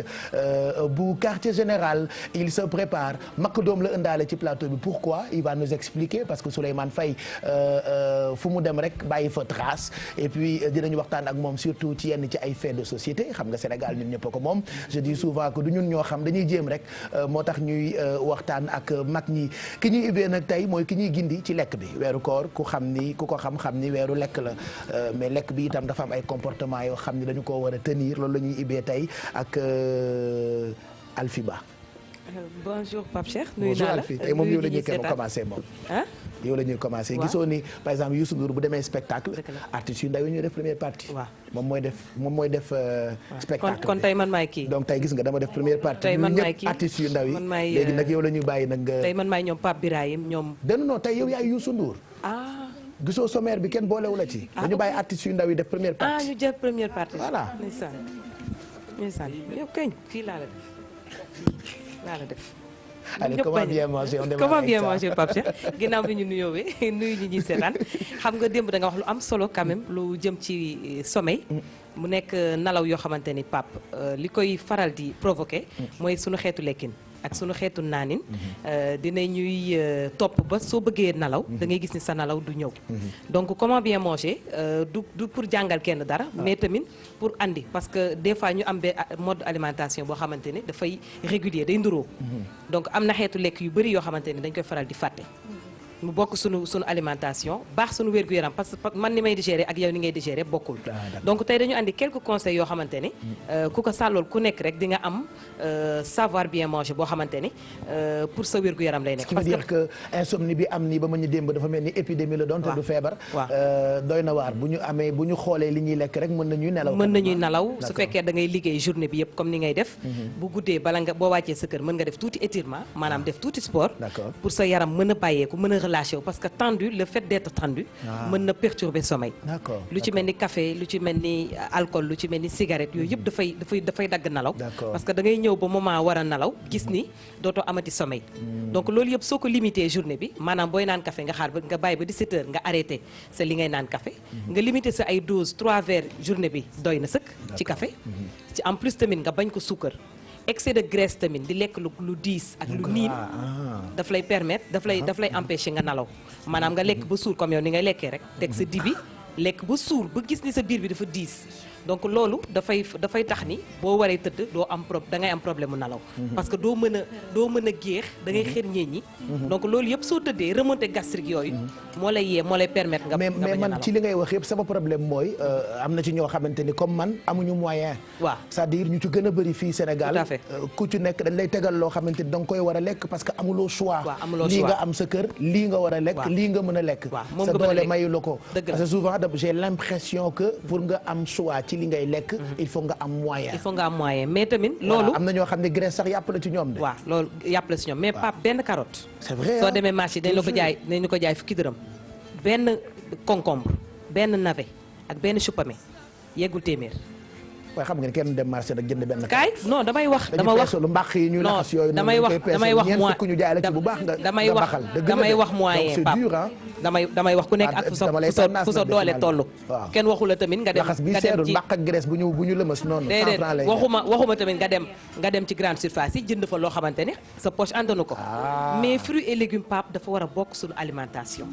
bu quartier général il se prépare makk doom la ëndaale ci plateau bi pourquoi il va nous expliquer parce que Souleymane Faye fu mu dem rek bàyyi fa trace et puis dinañu waxtaan ak moom surtout ci yenn ci ay faits de société xam nga Sénégal ñun ñëpp ko moom je dis souvent que du ñun ñoo xam dañuy jéem rek moo tax ñuy waxtaan ak mag ñi ki ñuy ubbee nag tey mooy ki ñuy gindi ci lekk bi weeru koor ku ko xam ni weeru lekk la mais lekk bi itam dafa am ay comportement yoo xam ni dañu ko war a tenir loolu la ñuy ubbee tey ak Alfiba. Bonjour Pape Cheikh. nuyu naa la tey moom yow la ñuy commencé moom. yow la ñuy commencé gisoo ni par exemple Youssou Ndour bu demee spectacle artistes yu ndaw yi ñuy def première partie. waaw moom mooy def spectacle. kon tey man maay kii. donc tey gis nga dama def première partie. tey man maay kii artistes yu ndaw yi. léegi nag yow la ñuy bàyyi nag nga. tey man maay ñoom Pape Birahim ñoom. non tey yow yaay Youssou Ndour. gisoo sommaire bi kenn boolewu la ci. dañu bàyyi artistes yu ndaw yi def première partie. ñu jël première partie. voilà ndeysaan yow kañ fii laa la def. allez comment bien manger on démarre comment bien manger Pape Cheikh ginnaaw bi ñu nuyoowee nuyu ñi ñuy seetaan xam nga démb da nga wax lu am solo quand même lu jëm ci sommeil. mu nekk nalaw yoo xamante ni Pape li koy faral di provoquer mooy sunu xeetu lekkin ak sunu xeetu naanin dina ñuy topp ba soo bëggee nalaw da ngay gis ni sa nalaw du ñëw donc comment bien manger du pour jàngal kenn dara mais tamit pour andi parce que des fois ñu am be mode alimentation boo xamante ni dafay régulier day nduroo donc am na xeetu lekk yu bëri yoo xamante ni dañ koy faral di fàtte mu bokk sunu alimentation baax sunu wér-gu-yaram parce que man ni may digérer ak yow ni ngay digérer bokkul. donc tey dañu andi quelques conseils yoo xamante ni ku ko sàllool ku nekk rek di nga am savoir bien manger boo xamante ni pour sa wér-gu-yaram lay nekk. parce que ce qui veut dire que insomnie bi am nii ba ma ñu démb dafa mel ni épidémie la doon te du feebar. doy na waar bu ñu xoolee li ñuy lekk rek mën nañuy nelaw. su fekkee da ngay liggéey journée bi yëpp comme ni ngay def. bu guddee bala nga boo wàccee sa kër mën nga def tuuti étirement maanaam def tuuti sport. pour sa yaram mën a bàyyeeku mën a relâché wu parce que tendu le fait d'être tendu. mën na perturber sommeil. lu ci mel ni café lu ci mel ni alcool lu ci mel ni cigarette yooyu yëpp dafay dagg nelaw. parce que da ngay ñëw ba moment war a nelaw gis ni dootoo amati sommeil. donc loolu yëpp soo ko limité journée bi maanaam booy naan café nga xaar ba nga bàyyi ba 17 heures nga arrêté sa li ngay naan café. nga limité sa ay dose 3 verres journée bi doy na sëkk. ci café ci en plus tamit nga bañ ko suukar. excès de graisse tamit di lekk lu diis ak lu niin daf lay permettre daf lay empêcher nga nalaw maanaam nga lekk ba suur comme yow ni ngay lekkee rek teg sa dibi lekk ba suur ba gis ni sa biir bi dafa diis donc loolu dafay tax ni boo waree tëdd da ngay am problème mu nalaw parce que doo mën a géex da ngay xër ñeeñ ñi donc loolu yëpp soo tëddee remontée gastrique yooyu moo lay yee moo lay permettre nga mais man ci li ngay wax yëpp sama problème mooy am na ci ñoo xamante ni comme man amuñu moyen waaw c'est-à-dire ñu ci gën a bëri fii Sénégal tout à fait ku ci nekk dañ lay tegal loo xamante ni da nga koy war a lekk parce que amuloo choix lii nga am sa kër lii nga war a lekk lii nga mën a lekk sa doole mayu la ko parce que souvent j'ai l'impression que pour nga am choix ci li ngay lekk il faut nga am moyen mais tamit loolu am na ñoo xam ne graisse sax yàpp la ci ñoom de waaw loolu yàpp la ci ñoom mais Pape benn carotte c'est vrai soo demee marché dañ la ko jaay fukki dërëm benn concombre benn navet ak benn chou pommé yeggul téeméer waaye xam nga ni kenn dem marché nag jënd benn kaay non damay wax lu mbàq yi ñu laxas yooyu damay wax ñeent fukk ñu jaay la ci bu baax nga baxal damay wax moyen Pape damay wax ku nekk ak fu sa doole toll kenn waxu la tamit nga dem laxas bi seerul mbàq ak graisse bu ñu lëmas noonu déedéet waxuma tamit nga dem ci grande surface yi jënd fa loo xamante ne sa poche àndanu ko mais fruits et légumes Pape dafa war a bokk suñu alimentation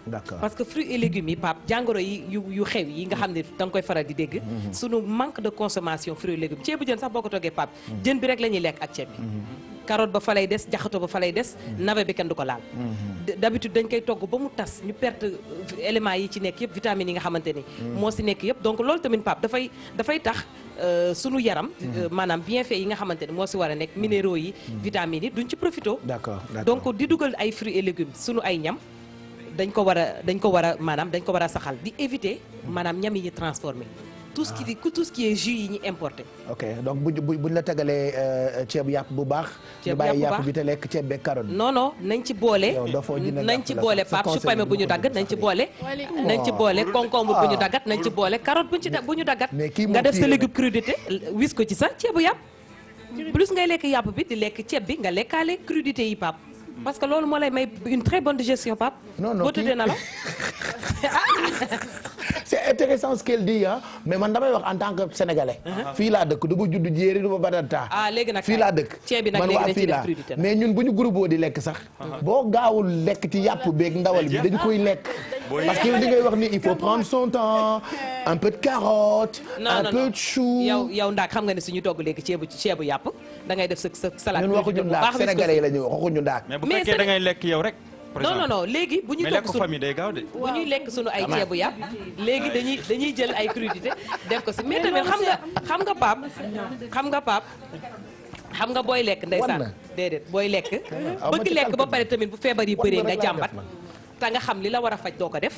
d'accord parce que fruits et légumes yi Pape jàngoro yi yu xew yi nga xam ne da nga koy faral di dégg sunu manque de consommation fruits et légumes ceebu jën sax boo ko toggee Pape jën bi rek la ñuy lekk ak ceeb bi carotte ba fa lay des jaxato ba fa lay des navet bi kenn du ko laal d'habitude dañ koy togg ba mu tas ñu perte éléments yi ci nekk yëpp vitamines yi nga xamante ni moo si nekk yëpp donc loolu tamit Pape dafay tax sunu yaram maanaam bienfait yi nga xamante ni moo si war a nekk minéraux yi vitamines yi duñ ci profito d'accord donc di dugal ay fruits et légumes sunu ay ñam dañ ko war a saxal di éviter maanaam ñam yi ñu transformé tout ce qui est jus yi ñu importé. ok donc buñ la tegalee ceebu yàpp bu baax. ñu bàyyi yàpp bi te lekk ceeb beeg carotte. non nañ ci boole. Pape chou pommé bu ñu daggat nañ ci boole. concombre bu ñu daggat nañ ci boole carotte bu ñu daggat. nga def sa légume crudité wis ko ci sa ceebu yàpp. plus ngay lekk yàpp bi di lekk ceeb bi nga lekkaale crudité yi Pape. parce que loolu moo lay may une très bonne digestion Pape. boo tëddee na la. c'est intéressant ce qu'elle dit mais man damay wax en tant que sénégalais. fii laa dëkk du ma judd jéeri du ma badanta. léegi nag fii laa dëkk. ceeb bi nag léegi dañ ciy def crudité mais ñun bu ñu groupe di lekk sax. boo gaawul lekk ci yàpp beeg ndawal bi dañu koy lekk. parce que li ngay wax ni il faut prendre son temps un peu de carotte. un peu de chou. yow ndaak xam nga ne suñu togg léegi ceebu yàpp da ngay def sa salade. ñun waxuñu ndaak sénégalais yi la ñu waxuñu ndaak. mais bu fekkee da ngay lekk yow rek. non léegi bu ñuy togg famille day gaaw de. bu ñuy lekk sunu ay ceebu yàpp léegi dañuy jël ay crudité def ko si mais tamit xam nga Pape xam nga booy lekk ndeysaan déedéet booy lekk bëgg lekk ba pare tamit bu feebar yi bëree nga jàmbat te nga xam li la war a faj doo ko def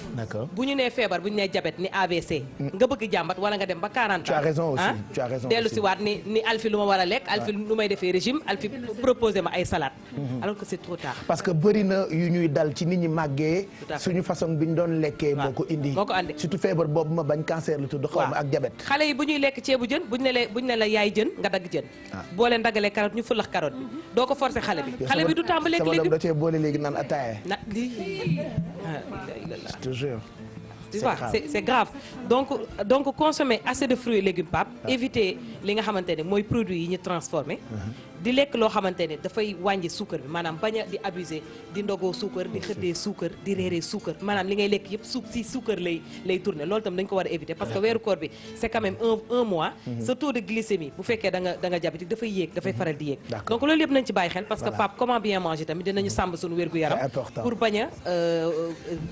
bu ñu nee feebar bu ñu nee diabète ni AVC nga bëgg jàmbat wala nga dem ba 40 ans tu as raison aussi tu as raison dellu si waat ni Alfi lu ma war a lekk Alfi lu may defee régime Alfi proposé ma ay salade alors que c'est trop tard parce que bëri na yu ñuy dal ci nit ñi màggee suñu façon bi ñu doon lekkee moo ko indi surtout feebar boobu ma bañ cancer la tudd xaw ma ak diabète xale yi bu ñuy lekk ceebu jën buñ ne la yaay jën nga dagg jën boo leen daggalee carotte ñu fulax carotte bi doo ko forcer xale bi du tàmb lekk léegi da cee boole léegi naan ataaya je te jure. Tu vois, c'est grave donc consommer assez de fruits et légumes Pape éviter li nga xamante ne mooy produits yi ñu transformé di lekk loo xamante ne dafay wàññi suukar bi maanaam bañ a di abuser di ndogoo suukar di xëddee suukar di réeree suukar maanaam li ngay lekk yëpp suukar lay tourner loolu tam dañ ko war a éviter parce que weeru koor bi c'est quand même un mois sa taux de glycémie bu fekkee da nga diabétique dafay yéeg dafay faral di yéeg donc loolu yëpp nañ ci bàyyi xel parce que Pape comment bien manger tamit dinañu sàmm suñu wér gu yaram pour bañ a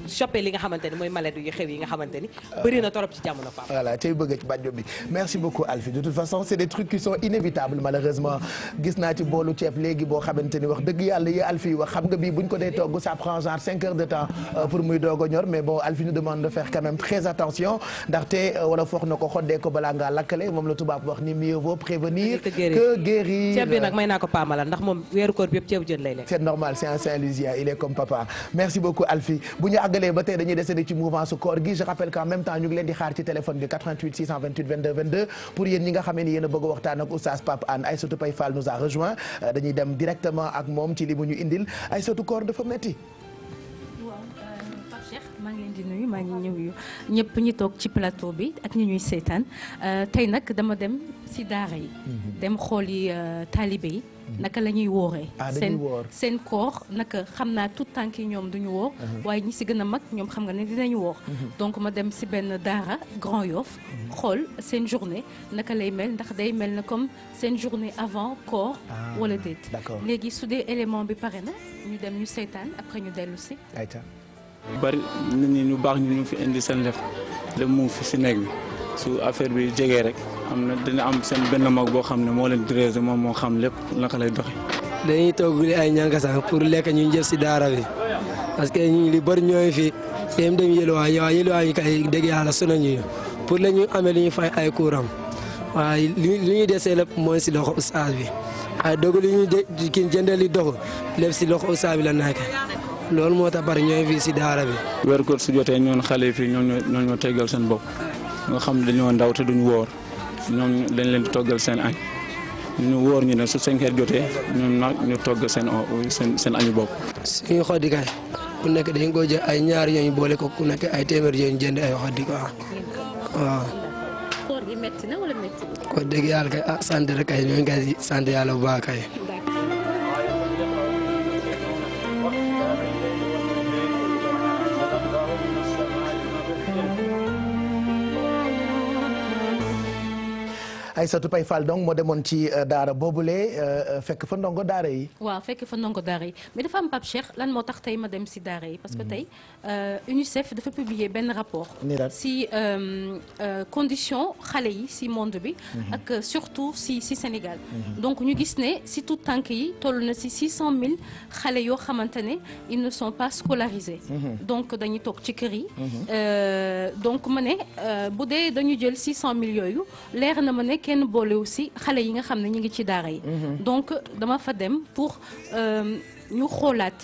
choper li nga xamante ni mooy maladie yu xew yi nga xamante ni bëri na torop ci jamono Pape. Voilà tey bëgg ci bàjjo bi merci beaucoup Alfie de toute façon c'est des trucs qui sont inévitables malheureusement gis naa ci boolu ceeb léegi boo xamante ni wax dëgg yàlla yi Alfie wax xam nga bii buñ ko dee togg ça prend genre 5 heures de temps pour muy doog a ñor mais bon Alfie nous demande de faire quand même très attention ndaxte wala foog na ko xoddee ko balaa ngaa lakkale moom la tubaab wax ni mieux vaut prévenir que guérir. ceeb bi nag may naa ko paamala ndax moom weeru koor bi yëpp ceebu jën lay lekk. c'est normal c'est un Saint-Louisien il est comme papa merci beaucoup Alfie bu ñu àggalee ba tey dañuy desandi ci mouvement su koor gi je rappelle qu'en même temps ñu ngi leen di xaar ci téléphone bi 88 628 22 22 pour yéen ñi nga xamee ni yéen a bëgg a waxtaan ak oustaz Pape Hann Aïssatou Paye Fall nous a rejoint dañuy dem directement ak moom ci li mu ñu indil Aïssatou koor dafa metti. maa ngi leen di nuyu maa ngi ñëw ñëpp ñi toog ci plateau bi ak ñi ñuy seetaan tey nag dama dem ci daara yi dem xooli taalibe yi naka la ñuy wooree seen koor naka xam naa tout tànk yi ñoom duñu woor waaye ñi ci gën a mag ñoom xam nga ne dinañu woor donc ma dem ci benn daara Grand Yoff xool seen journée naka lay mel ndax day mel na comme seen journée avant koor wala déet léegi su dee élément bi pare na ñu dem ñu seetaan après ñu dellu ci bari nit ñi ñu baax ñu fi indi seen lépp mu fi si néeg bi su affaire bi jegee rek am na dina am seen benn mag boo xam ne moo leen dirigé moom moo xam lépp naka lay doxee. dañuy togg ay ñànkasaan pour lekk ñu jël si daara bi parce que ñu li bari ñooy fi dem yëlwaa ñu kay dégg yàlla sonal ñu pour la ñu amee lu ñu fay ay courant waaye li ñuy desee lépp mooy si loxo ustaas bi ay dogg li ñuy kii jëndee li dox lépp si loxo ustaas bi la nekk. loolu moo tax bari ñooy fii si daara bi. weer koor su jotee ñoon xale yi fii ñoo ñoo teggal seen bopp nga xam ne dañoo ndaw te duñu woor ñoom dañ leen di toggal seen añ ñu woor ñu ne su 5 heures jotee ñoom nag ñu togg seen añu bopp. suñu xoddi kay ku nekk dañ ko jël ay ñaar ñooñu boole ko ku nekk ay téeméer yooyu jënd ay xoddi ko waaw. koor gi metti na wala metti na. ko dégg yàlla kay sant rek kay ñooñu kay sant yàlla bu baax kay. Aïssatou Paye Fall donc moo demoon ci daara boobule fekk fa ndongo daara yi. waaw fekk fa ndongo daara yi mais dafa am Pape Cheikh lan moo tax tey ma dem si daara yi parce que tey UNICEF dafa publier benn rapport. si condition xale yi si monde bi. ak surtout si Sénégal. donc ñu gis ne si tout tànk yi toll na si 600 000 xale yoo xamante ne ils ne sont pas scolarisés. donc dañuy toog ci kër yi. donc ma ne bu dee dañu jël 600 000 yooyu leer na ma ne. kenn boole aussi xale yi nga xam ne ñu ngi ci daara yi. donc dama fa dem pour ñu xoolaat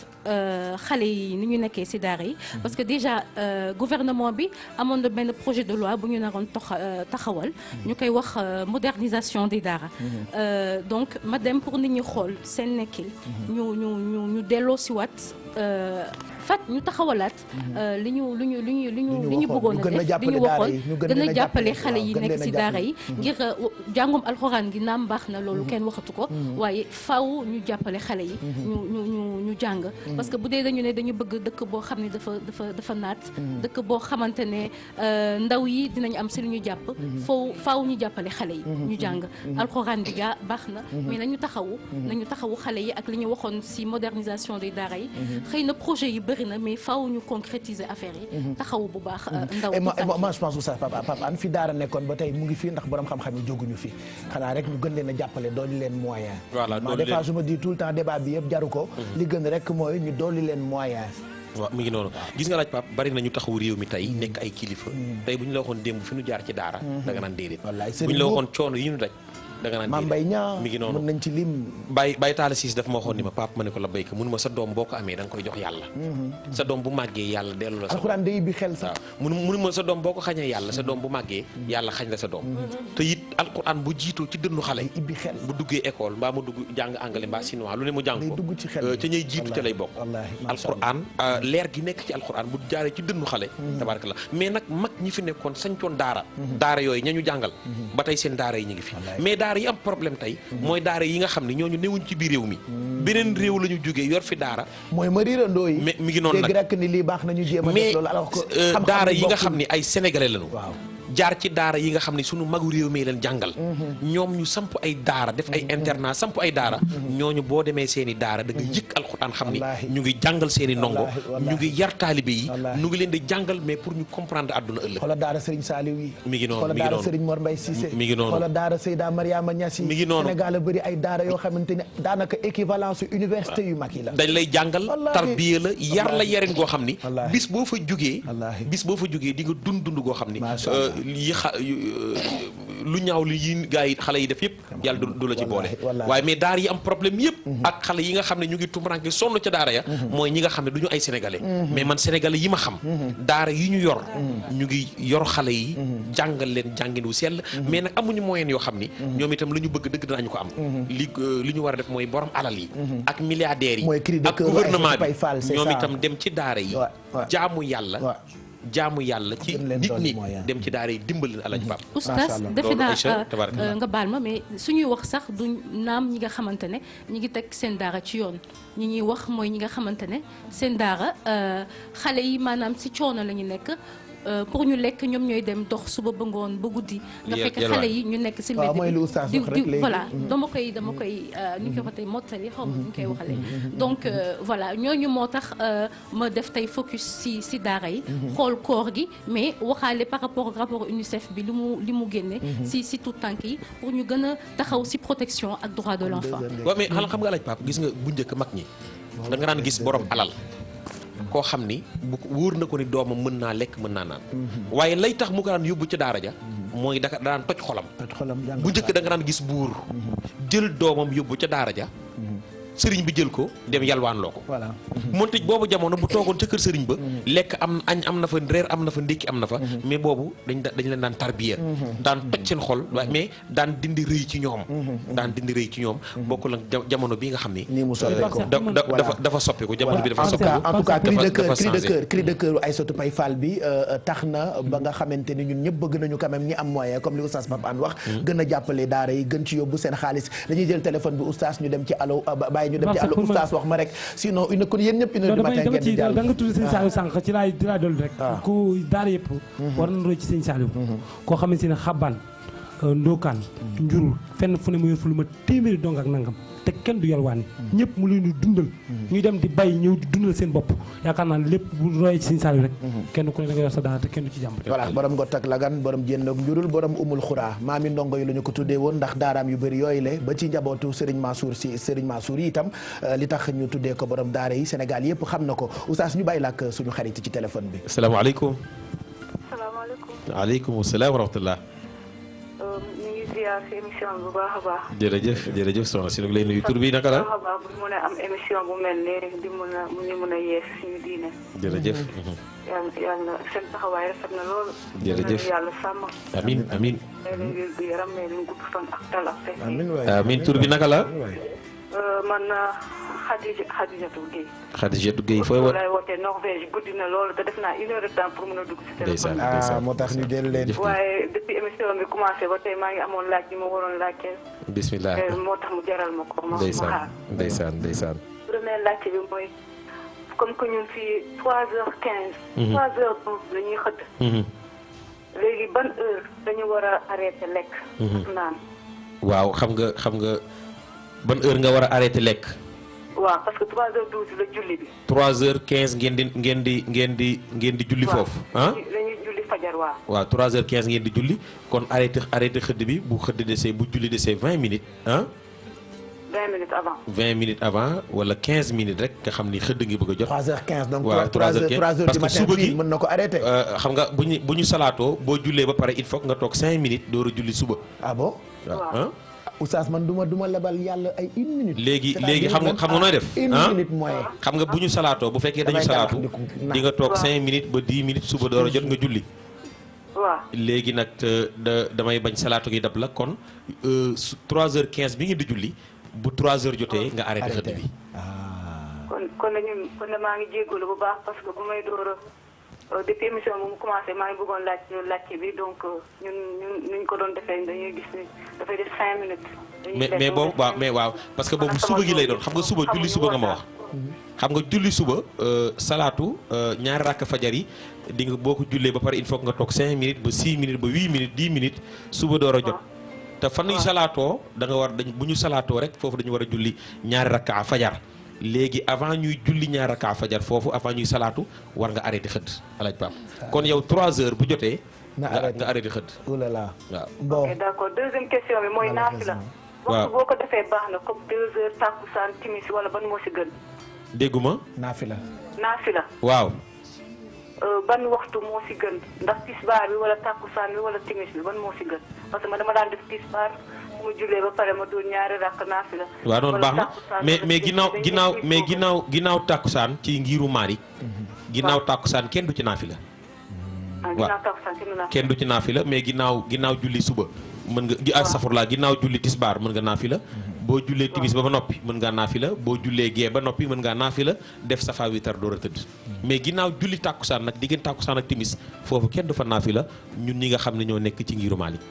xale yi ni ñu nekkee ci daara yi. parce que déjà gouvernement bi amoon na benn projet de loi bu ñu naroon taxawal. ñu koy wax modernisation des daara. donc ma dem pour nit ñi xool seen nekkil. ñu delloo ci waat. ñu taxawalaat li ñu bëggoon a def li ñu waxoon gën a jàppale xale yi nekk ci daara yi ngir jàngum alxuraan gi naam baax na loolu kenn waxatu ko waaye faaw ñu jàppale xale yi ñu jàng parce que bu dee dañu ne dañu bëgg dëkk boo xam ne dafa naat dëkk boo xamante ne ndaw yi dinañ am ci lu ñu jàpp faaw ñu jàppale xale yi ñu jàng alxuraan bi baax na mais nañu taxawu xale yi ak li ñu waxoon ci modernisation des daara yi xëy na projet yi bëri na mais faaw ñu concrétiser affaire yi. taxawu bu baax ndaw. moi je pense que ça Pape Hann fi daara nekkoon ba tey mu ngi fii ndax borom xam-xam yi jóguñu fi xanaa rek ñu gën leen a jàppale dooli leen moyen. voilà des fois je me dis tout le temps débat bi yëpp jaru ko. li gën rek mooy ñu dooli leen moyen. waaw mu ngi noonu gis nga laaj Pape bari na ñu taxawu réew mi tey nekk ay kilifa. tey bu ñu la waxoon démb fi ñu jaar ci daara. da nga naan déedéet. bu ñu la waxoon coono yi ñu daj. da nga naan Mame Mbaye Niang mi ngi noonu mën nañ ci lim. Baye Talla Cissé daf ma waxoon ni ma Pape ma ne ko la béykat mënu ma sa doom boo ko amee da nga koy jox yàlla. sa doom bu màggee yàlla dellu la sa doom. alxuraan day bi xel sax. mënu ma sa doom boo ko xañee yàlla sa doom bu màggee yàlla xañ la sa doom. te it alxuraan bu jiitoo ci dënnu xale. ibbi xel bu duggee école mbaa mu dugg jàng anglais mbaa chinois lu ne mu jàng ko. dugg ci xel ca ñuy jiitu ca lay bokk. alxuraan leer gi nekk ci alxuraan bu jaaree ci dënnu xale. tabaarkalla mais nag mag ñi fi nekkoon sañcoon daara. daara yooyu ña ñu jàngal. ba tey seen daara yi ñu ngi fi mais daara yi am problème tey mooy daara yi nga xam ne ñooñu newuñ ci biir réew mi beneen réew la ñu jógee yor fi daara mooy ma riirandoo yi mais mi ngi noonu nag dégg rek ni lii baax nañu jéem a def loolu alors que daara yi nga xam ne ay sénégalais lañu jaar ci daara yi nga xam ne sunu magu réew mi leen jàngal ñoom ñu samp ay daara def ay internat samp ay daara ñooñu boo demee seen i daara da nga yëkk alxuraan xam ni ñu ngi jàngal seen i ndongo ñu ngi yar taalibe yi ñu ngi leen di jàngal mais pour ñu comprendre àdduna ëllëg xoolal daara Serigne Saliou yi mi ngi noonu xoolal daara Serigne Mor Mbaye Cissé mi ngi noonu xoolal daara Seyda Mariama Niass yi mi ngi noonu Sénégal a bëri ay daara yoo xamante ne daanaka équivalence université yu mag yi la dañ lay jàngal tarbiya la yar la yarin goo xam ni bis boo fa jugee di nga dund goo xam ni lu ñaaw li yi gars yi xale yi def yëpp yàlla du la ci boole waaye mais daara yi am problème yëpp ak xale yi nga xam ne ñu ngi tumuranke sonn ca daara ya mooy ñi nga xam ne du ñu ay sénégalais mais man sénégalais yi ma xam daara yi ñu yor ñu ngi yor xale yi jàngal leen jàngin wu sell mais nag amuñu moyen yoo xam ni ñoom itam la ñu bëgg dëgg danañu ko am li ñu war a def mooy borom alal yi ak milliardaires yi ak gouvernement bi ñoom itam dem ci daara yi jaamu yàlla ci nit ñi dem ci daara yi dimbali leen alaaj Pape. oustaz defe naa nga baal ma mais suñuy wax sax du naam ñi nga xamante ne ñi ngi teg seen daara ci yoon ñi ñuy wax mooy ñi nga xamante ne seen daara xale yi maanaam si coono la ñu nekk pour ñu lekk ñoom ñooy dem dox suba ba ngoon ba guddi nga fekk xale yi ñu nekk si mbedd bi voilà dama koy ñu koy waxatee mottali xaw ma ñu koy waxale donc voilà ñooñu moo tax ma def tey focus si daara yi xool koor gi mais waxaale par rapport ak rapport UNICEF bi li mu génne si tout tànk yi pour ñu gën a taxaw si protection ak droit de l'enfant waaw mais xam nga laaj Pape gis nga bu njëkk mag ñi da nga daan gis borom alal koo xam ni bu wóor na ko ni doomam mën naa lekk mën naa naan waaye lay tax mu ko daan yóbbu ca daara ja mooy da daan toj xolam bu njëkk da nga daan gis buur jël doomam yóbbu ca daara ja sëriñ bi jël ko dem yalwaan loo ko moonte boobu jamono bu toogoon ca kër sëriñ ba lekk am añ am na fa reer am na fa ndékki am na fa mais boobu dañ leen daan tarbiya daan toj seen xol mais daan dindi rëy ci ñoom bokkul ak jamono bi nga xam ni dafa soppiku jamono bi dafa soppiku en tout cas cri de cœur Aïssatou Paye Fall bi tax na ba nga xamante ni ñun ñëpp bëgg nañu quand même ñi am moyen comme li oustaz Pape Hann wax gën a jàppale daara yi gën ci yóbbu seen xaalis dañuy jël téléphone bi oustaz ñu dem ci allo ñu dem ci àll oustaz wax ma rek sinon kon yéen ñëpp une heure du matin ngeen di jàll da nga tudd sëñ Saliou sànq ci laay dolli rek ku daara yëpp war na roy ci sëñ Saliou koo xamante ne xabaan ndookaan njurul fenn fu ne mu yor fu lu ma téeméeri dong ak nangam te kenn du yalwaani ñëpp mu leen di dundal ñuy dem di bay ñëw di dundal seen bopp yaakaar naa lépp bu royee ci sëñ Saliou rek kenn ku ne da nga yor sa daara te kenn du ci jàmb voilà borom Ngott ak Lagan borom Jéen ak Njurul borom Umul Xuraa maami ndongo yi la ñu ko tuddee woon ndax daaraam yu bëri yooyu la ba ci njabootu Serigne Mansour yi itam li tax ñu tuddee ko borom daara yi Sénégal yëpp xam na ko oustaz ñu bàyyi la ak suñu xarit ci téléphone bi asalaamaaleykum aleykum salaam wa rahmatullah ci émission bu baax a baax. jërëjëf soxna si ñu ngi lay nuyu tur bi naka la. baax a baax bu ñu mën a am émission bu mel nii di mën a yees suñu diine. jërëjëf. yàlla seen taxawaay rafet na loolu. jërëjëf yàlla sàmm. amiin. may leen wér gu yaram may leen gudd fan ak tal ak fekk. amiin tur bi naka la. man Khadijatou Guèye. Khadijatou Guèye fooy woon. laay wootee Norvège guddi na loolu te def naa une heure de temps pour mën a dugg si téléphone. moo tax ñu jël leen. waaye depuis émission bi commencé ba tey maa ngi amoon laaj bi ma waroon laajte. bismillah moo tax mu jaral ma ko. ma xaar ndeysaan. premier laajte bi mooy comme que ñun fii 3h15. 3h12 la ñuy xëdd. léegi ban heure dañu war a arrêté lekk. naan. waaw xam nga. ban heure nga war a arrêté lekk. waaw parce que 3h12 la julli bi. 3h15 ngeen di julli foofu ah. dañuy julli fajar waaw. waaw 3h15 ngeen di julli kon arrêté xëdd bi bu julli desee 20 minutes ah. 20 minutes avant. 20 minutes avant wala 15 minutes rek nga xam ni xëdd ngi bëgg a jot. 3h15 donc. waaw 3h15 parce que suba gi mën na ko arrêté. xam nga bu ñu salaatoo boo jullee ba pare il faut nga toog 5 minutes door a julli suba. ah bon waaw. oustaz man duma lebal yàlla ay une minute. léegi xam nga nooy def. une minute mooy. xam nga bu ñu salaatoo bu fekkee dañu salaatu di nga toog 5 minutes ba 10 minutes suba door a jot nga julli. waaw léegi nag damay bañ salaatu gi dab la kon 3h15 bi ngeen di julli bu 3h jotee nga arrêté xëdd bi. kon maa ngi jégalu bu baax parce que bu may door a depuis émission bi mu commencé maa ngi bëggoon laajte bi donc ñun ko doon defee dañuy gis ni dafay def 5 minutes. mais boobu waaw parce que boobu suba gi lay doon xam nga suba julli suba nga ma wax. xam nga julli suba salaatu ñaari rakk fajar yi di nga boo ko jullee ba pare il faut nga toog 5 minutes ba 6 minutes ba 8 minutes 10 minutes suba door a jot. te fan ñuy salaatoo da nga war bu ñu salaatoo rek foofu dañu war a julli ñaari rakka fajar léegi avant ñuy julli ñaari rakka fajar foofu avant ñuy salaatu war nga arrêté xëdd alaaj Pape kon yow 3 heures bu jotee. nga arrêté xëdd. oulala waaw. bon ok d'accord deuxième question bi mooy naafila. waaw waxtu boo ko defee baax na comme 2 heures takkusaan timis wala ban moo si gën. dégguma. naafila. waaw. ban waxtu moo si gën ndax tisbaar bi wala takkusaan bi wala timis bi ban moo si gën parce que man dama daan def tisbaar mu jullee ba pare ma doon ñaari rakk naafila. waaw noonu baax na mais ginnaaw takkusaan ci ngiru Maalik. ginnaaw takkusaan kenn du ci naafila. waaw kenn du ci naafila mais ginnaaw julli suba mën nga astafurlaa ginnaaw julli tisbaar mën nga naafila. boo jullee timis ba noppi mën ngaa naafila boo jullee gee ba noppi mën ngaa naafila def safa witar door a tëdd mais ginnaaw julli tàkkusaan nag diggante tàkkusaan ak timis foofu kenn du fa naafila ñun ñi nga xam ne ñoo nekk ci ngiru Maalik.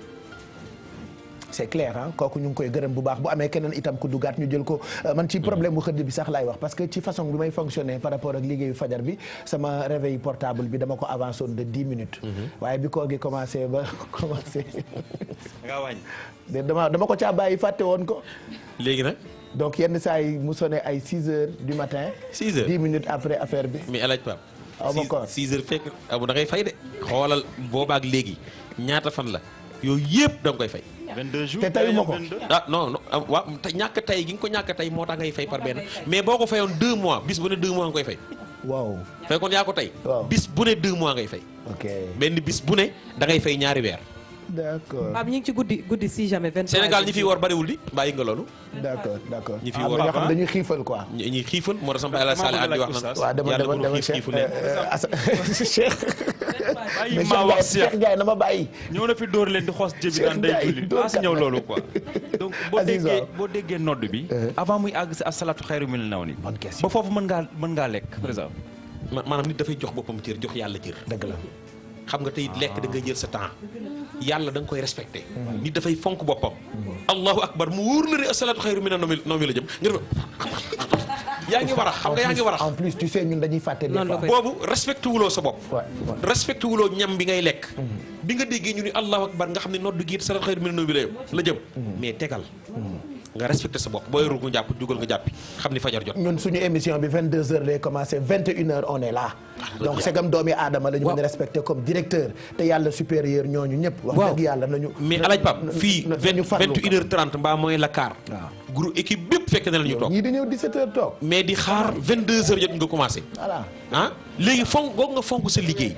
c'est clair ah kooku ñu ngi koy gërëm bu baax bu amee keneen itam ku dugaat ñu jël ko man ci problème bu xëdd bi sax laay wax parce que ci façon bi may fonctionner par rapport ak liggéeyu fajar bi sama réveil portable bi dama ko avancé de 10 minutes. waaye bi koor gi commencé ba commencé. nga wàññi. dama ko caa bàyyi fàtte woon ko. léegi nag. donc yenn saa yi mu sonné ay 6 heures du matin. 6 heures 10 minutes après affaire bi. mais El Hadj Pape. aw ma koor 6 heures fekk amu da ngay fay de. xoolal boobaak léegi ñaata fan la yooyu yëpp da nga koy fay. 22 jours te tayu ma ko. ah non waaw ñàkk tay gi nga ko ñàkk tay moo tax ngay fay par benn mais boo ko fayoon 2 mois bis bu ne 2 mois nga koy fay. waaw fekkoon yaa ko tey. waaw bis bu ne 2 mois ngay fay. ok benn bis bu ne da ngay fay ñaari weer. d'accord ñu ngi ci guddi si jamais 23 Sénégal ñi fi woor bariwul di bàyyi nga loolu. d'accord ñi fi woor nga xam dañuy xiifal quoi. ñi xiifal moo tax sama El Hadj Sall di wax naan. waaw dama xiif Cheikh. bàyyi maa wax Cheikh Ndiaye na ma bàyyi. ñëw na fi dóor leen di xoos jëbi naan day julli maa si ñëw loolu quoi. donc boo déggee nodd bi. avant muy àgg si asalaatu xayru mina nawmi ba foofu mën ngaa lekk par exemple. maanaam nit dafay jox boppam cër jox yàlla cër. dëgg la. xam nga tey lekk da ngay jël sa temps yàlla da nga koy respecté. nit dafay fonk boppam. allahu akbar mu wóor la ne asalaatu xayru mina nawmi la jëm yaa ngi war a xam nga yaa ngi war a. en plus tu sais ñun dañuy fàtte des fois. boobu respecté wuloo sa bopp. respecté wuloo ñam bi ngay lekk. bi nga déggee ñu ni allahu akbar nga xam ne noddu gi asalaatu xayru mina nawmi la jëm. mais tegal. nga respecté sa bopp booy ruugu njàpp jugal nga jàppi xam ni fajar jot. ñun suñu émission bi 22h lay commencé 21h on est là. donc segam doomi aadama la ñu mën a respecté comme directeur te yàlla supérieur ñooñu ñëpp. wax dëgg yàlla nañu. mais El Hadj Pape fii 21h30 mbaa mooy la quart. groupe équipe bépp fekk na la ñu toog. ñii di ñëw 17h toog. mais di xaar 22h jot nga commencé. voilà léegi fonk goog nga fonk sa liggéey.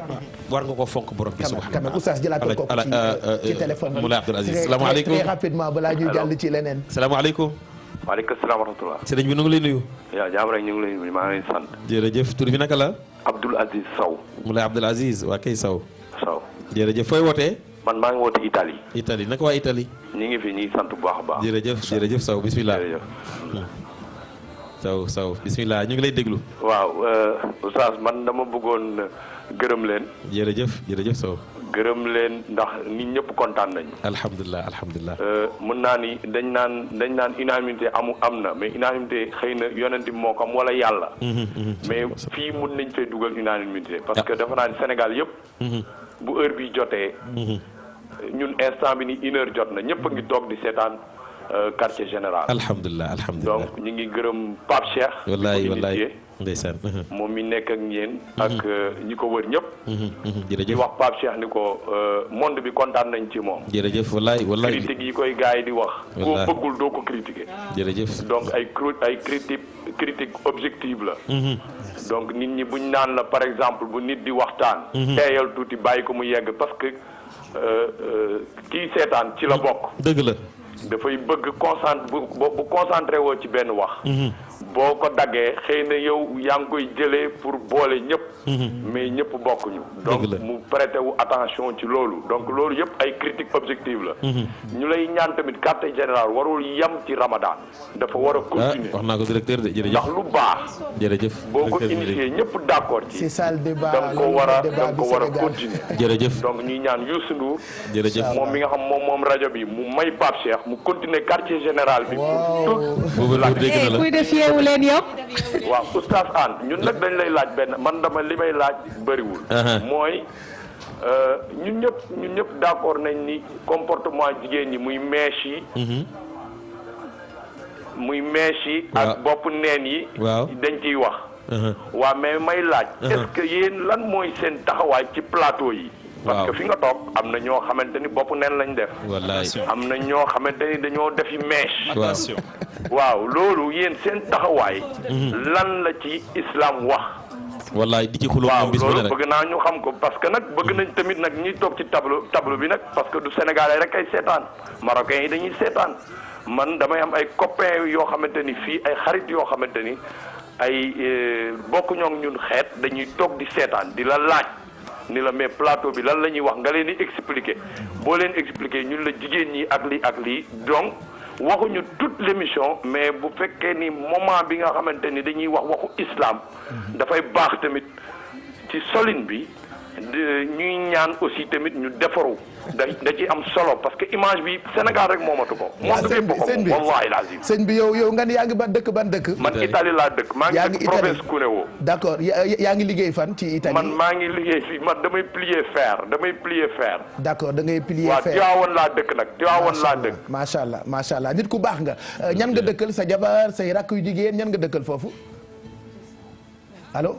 war nga ko fonk borom bi subhanahu quand même oustaz jëlaatal ko ci téléphone bi. Moulay Abdoul Aziz salaamaaleykum très rapidement balaa ñuy jàll ci leneen. salaamaaleykum. waaleykum salaam wa rahmatulah. sëriñ bi nu ngi lay nuyu. yaa jaam rek ñu ngi lay nuyu maa ngi lay sant. jërëjëf tur bi naka la. Abdoul Aziz Sow. Moulay Abdoul Aziz waa kay Sow. Sow. jërëjëf fooy wootee. man maa ngi woote Italie. Italie naka waa Italie. ñu ngi fi ñu ngi sant bu baax a baax. jërëjëf Sow bismillah. Sow bismillah ñu ngi lay déglu. waaw oustaz man dama bëggoon gërëm leen. jërëjëf Sow. gërëm leen ndax nit ñëpp kontaan nañu. alhamdulilah. mën naa ni dañ naan unanimité am na mais unanimité xëy na yonent bi moo ko am wala yàlla. mais fii mun nañ fay dugal unanimité parce que dafa naa ni Sénégal yëpp. bu heure bi jotee. ñun instant bi ni 1h jot na ñëpp a ngi toog di seetaan quartier général. alhamdulilah. donc ñu ngi gërëm Pape Cheikh. wallaay ndeysaan. moom mi nekk ak ñeen ak ñi ko wër ñëpp. jërëjëf di wax Pape Cheikh ni ko monde bi kontaan nañ ci moom. jërëjëf wallaay. critique yi koy gars yi di wax. koo bëggul doo ko critiquer. jërëjëf donc ay critique objective la. donc nit ñi buñ naan la par exemple bu nit di waxtaan. teeyal tuuti bàyyi ko mu yegg parce que kii seetaan ci la bokk. dëgg la. dafay bëgg bu concentré woo ci benn wax. boo ko daggee xëy na yow yaa ngi koy jëlee pour boole ñëpp. mais ñëpp bokkuñu. donc mu prêter wu attention ci loolu donc loolu yëpp ay critique objective la. ñu lay ñaan tamit quartier général warul yam ci Ramadan. dafa war a continuer wax naa ko directeur de jërëjëf ndax lu baax. jërëjëf boo ko initié ñëpp d'accord ci. c'est ça le débat da nga ko war a continuer. jërëjëf donc ñuy ñaan Youssou Ndour. jërëjëf moom mi nga xam moom rajo bi mu may Pape Cheikh mu continuer quartier général bi. boobu dégg na la kuy def yeewu leen yow. waaw oustaz Anne ñun nag dañ lay laaj benn man dama li may laaj bëriwul. mooy ñun ñëpp d'accord nañ ni comportement jigéen ñi muy mèche yi. muy mèche yi. ak bopp neen yi. dañ ciy wax. waaw mais may laaj. est-ce que yéen lan mooy seen taxawaay ci plateau yi. parce que fi nga toog am na ñoo xamante ni bopp neen lañ def. wallaay am na ñoo xamante ni dañoo defi mèche. attention waaw loolu yéen seen taxawaay. lan la ci islam wax. wallaay di ci xuloo moom bis bu ne loolu bëgg naa ñu xam ko parce que nag bëgg nañ tamit nag ñuy toog ci tableau bi nag parce que du Sénégalais rek ay seetaan Marocains yi dañuy seetaan man damay am ay copains yoo xamante ni fii ay xarit yoo xamante ni ay bokk ñoo ñun xeet dañuy toog di seetaan di la laaj. ni la mais plateau bi lan la ñuy wax nga leen di expliquer boo leen expliquer ñun la jigéen ñi ak lii donc waxuñu toute l'émission mais bu fekkee ni moment bi nga xamante ni dañuy wax waxu islam dafay baax tamit ci solin bi ñuy ñaan aussi tamit ñu defaru da ci am solo parce que image bi Sénégal rek moomatu ko. sëñ bi wallahi lazim sëñ bi yow nga ni yaa ngi ban dëkk. man Italie laa dëkk. maa ngi dëkk province Cuneo. d'accord yaa ngi liggéey fan ci Italie. man maa ngi liggéey fii man damay plier fer. d'accord da ngay plier fer. waaw Tivaouane laa dëkk nag Tivaouane laa dëkk. macha allah nit ku baax nga. ñan nga dëkkal sa jabar say rakk yu jigéen ñan nga dëkkal foofu allo.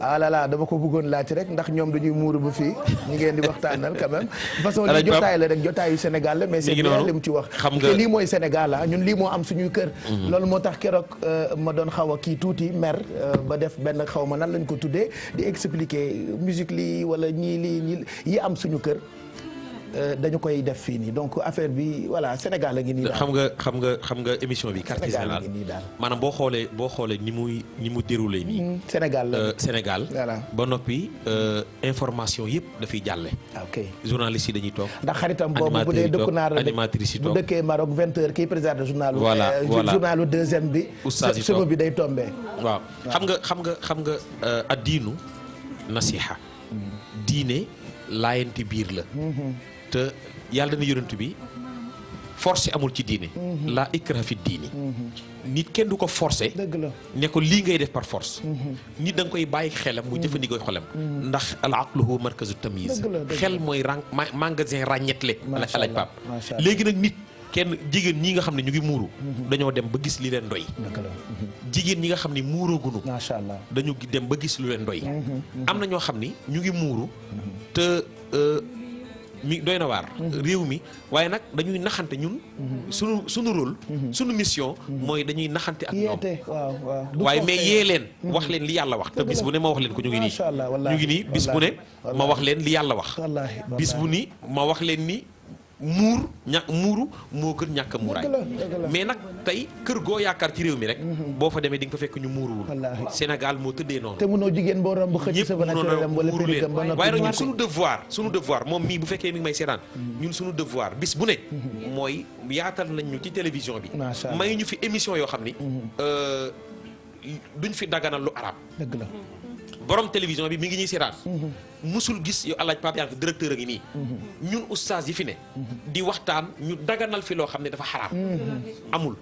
ah là là dama ko bëggoon laaj rek ndax ñoom dañuy muuru ba fii ñu ngeen di waxtaanal quand même façon li jotaay la rek jotaayu Sénégal la mais c'est bien li mu ci wax te lii mooy Sénégal ah ñun lii moo am suñuy kër loolu moo tax keroog ma doon xaw a kii tuuti mer ba def benn xaw ma nan lañ ko tuddee di expliquer musique lii wala ñii yi am suñu kër dañu koy def fii nii donc affaire bi voilà Sénégal la ngi nii daal xam nga émission bi quartier général maanaam boo xoolee ni mu déroulé nii Sénégal ba noppi information yëpp dafay jàlle ok journalistes yi dañuy toog ndax xaritam boobu bu dee dëkku naar animatrices yi toog bu dëkkee Maroc 20h kii président journal journalu deuxième bi suma bi day tombé waaw xam nga addiinu nasiha diine laayante biir la te yàlla na yonent bi forcé amul ci diine la ikraha fi diini nit kenn du ko forcé ne ko lii ngay def par force nit da nga koy bàyyi xelam mu jëfandikoo xolam ndax al aqlu huwa markazu tamyiz xel mooy magasin ràññetle alaaj Pape léegi nag nit kenn jigéen ñi nga xam ne ñu ngi muuru dañoo dem ba gis li leen doy jigéen ñi nga xam ne muuroogunu macha allah dañu dem ba gis lu leen doy am na ñoo xam ni ñu ngi muuru te mi doy na waar réew mi waaye nag dañuy naxante ñun suñu rôle suñu mission mooy dañuy naxante ak ñoom waaye mais yee leen wax leen li yàlla wax te bis bu ne ma wax leen ko ñu ngi nii bis bu ne ma wax leen li yàlla wax bis bu ni ma wax leen ni muuru moo gën ñàkk a muuraay mais nag tey kër goo yaakaar ci réew mi rek boo fa demee di nga fa fekk ñu muuruwul Sénégal moo tëddee noonu te mënoo jigéen boo romb xëcc sa naturel wala pédicam ba noppi waaye nag ñun suñu devoir moom mii bu fekkee mi ngi may seetaan ñun suñu devoir bis bu ne mooy yaatal nañ ñu ci télévision bi may ñu fi émission yoo xam ni duñ fi daganal lu arab dëgg la borom télévision bi mi ngi ñuy seetaan musul gis yow alaaj Pape yaa ngi fi directeur a ngi nii ñun oustaz yi fi ne di waxtaan ñu daganal fi loo xam ne dafa xaraam amul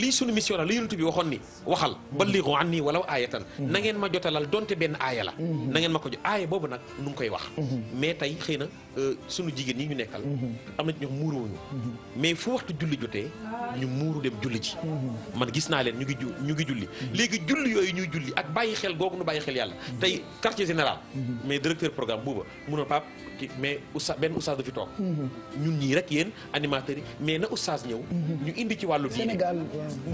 li sunu mission la li yonent bi waxoon ni waxal ballighu anni walaw aayatan na ngeen ma jotalal donte benn aaya la na ngeen ma ko jot aaya boobu nag nu ngi koy wax mais tey xëy na sunu jigéen ñi ñu nekkal am na ci ñoom muuruwuñu mais fu waxtu julli jotee ñu muuru dem julli ji man gis naa leen ñu ngi julli léegi julli yooyu ñuy julli ak bàyyi xel googu nu bàyyi xel yàlla tey quartier général mais directeur programme buuba mun a Pape mais benn oustaz du fi toog ñun ñii rek yéen animateurs yi mais na oustaz ñëw ñu indi ci wàllu diine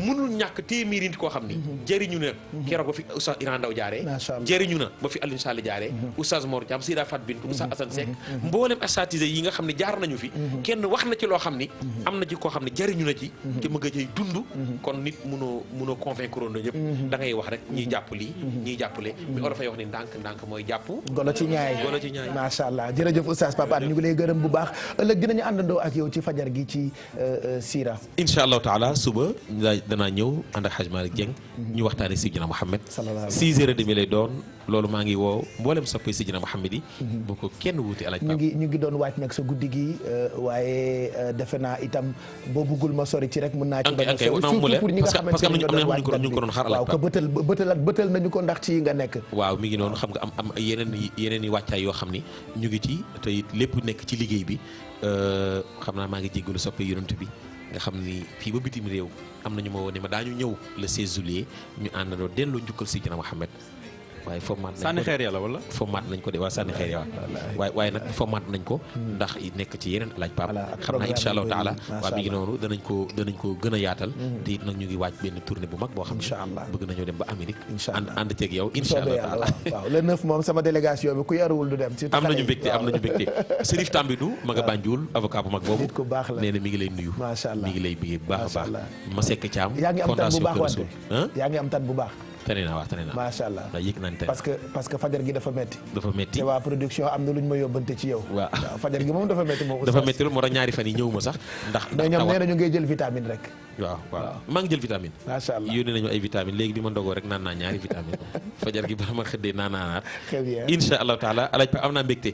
mënul ñàkk téeméeri nit koo xam ni jëriñu na keroog ba fi oustaz Iran Ndaw jaaree jëriñu na ba fi Alioune Sall jaaree oustaz Mor Thiam Sida Fat Bint oustaz Assane Seck mboolem asatise yi nga xam ne jaar nañu fi kenn wax na ci loo xam ni am na ci koo xam ne jëriñu na ci te mëgg a cay dund kon nit mënoo convaincre na ñëpp da ngay wax rek ñiy jàpp lii ñiy jàppale mais olof ay wax ni ndànk mooy jàpp golo ci ñaay macha allah jërëjëf oustaz Pape Hann ñu ngi lay gërëm bu baax ëllëg dinañu àndandoo ak yow ci fajar gi ci Sira incha allahu taala suba danaa ñëw ànd ak Hadj Malick Dieng ñu waxtaane Sidina Mouhamed 6h30 lay doon loolu maa ngi woo mboolem soppay Sidina Mouhamed yi bu ko kenn wuuti alaaj ñu ngi doon waaj nag sa guddi gi waaye defe naa itam boo bëggul ma sori ci rek mën naa ci bañ a sori surtout pour ñi nga xamante ne ñu ko doon xaar waaw ko bëtal nañu ko ndax ci nga nekk waaw mi ngi noonu xam nga am yeneen i wàccaay yoo xam ni ñu ngi ci te it lépp nekk ci liggéey bi xam naa maa ngi jéggalu soppe yonent bi nga xam ni fii ba bitim réew am nañu ma woo ne ma daañu ñëw le 16 juillet ñu àndandoo delloo njukkal Sidina Mouhamed waaye format nañ ko sànni xeer yàlla wala format nañ ko de waa sànni xeer yàlla waaye nag format nañ ko ndax nekk ci yeneen laaj Pape xam naa insha allahu taala waa mi ngi noonu danañ ko gën a yaatal te it nag ñu ngi waaj benn tournée bu mag boo xam ne bëgg nañoo dem ba Amérique ànd ceeg yow insha allahu taala waaw le 9 moom sama délégation bi ku yaruwul du dem am nañu mbégte Serif Tambidou ma nga Banjul avocat bu mag boobu nee na mi ngi lay nuyu mi ngi lay bigee bu baax a baax ma sekk Thiam fondation Kër Rasoul yaa ngi am tat bu baax tane naa macha allah waaw yëg naa ne parce que fajar gi dafa metti te waa production am na lu ñu ma yóbbante ci yow waaw fajar gi moom dafa metti moom dafa metti loolu moo tax ñaari fan yi ñëw ma sax ndax ñoom nee nañu ngay jël vitamine rek waaw maa ngi jël vitamine macha allah yónnee nañu ay vitamine léegi bi ma ndogoo rek naan naa ñaari vitamine fajar gi ba ma xëddee naanaat insha allahu taala alaaj pa am naa mbégte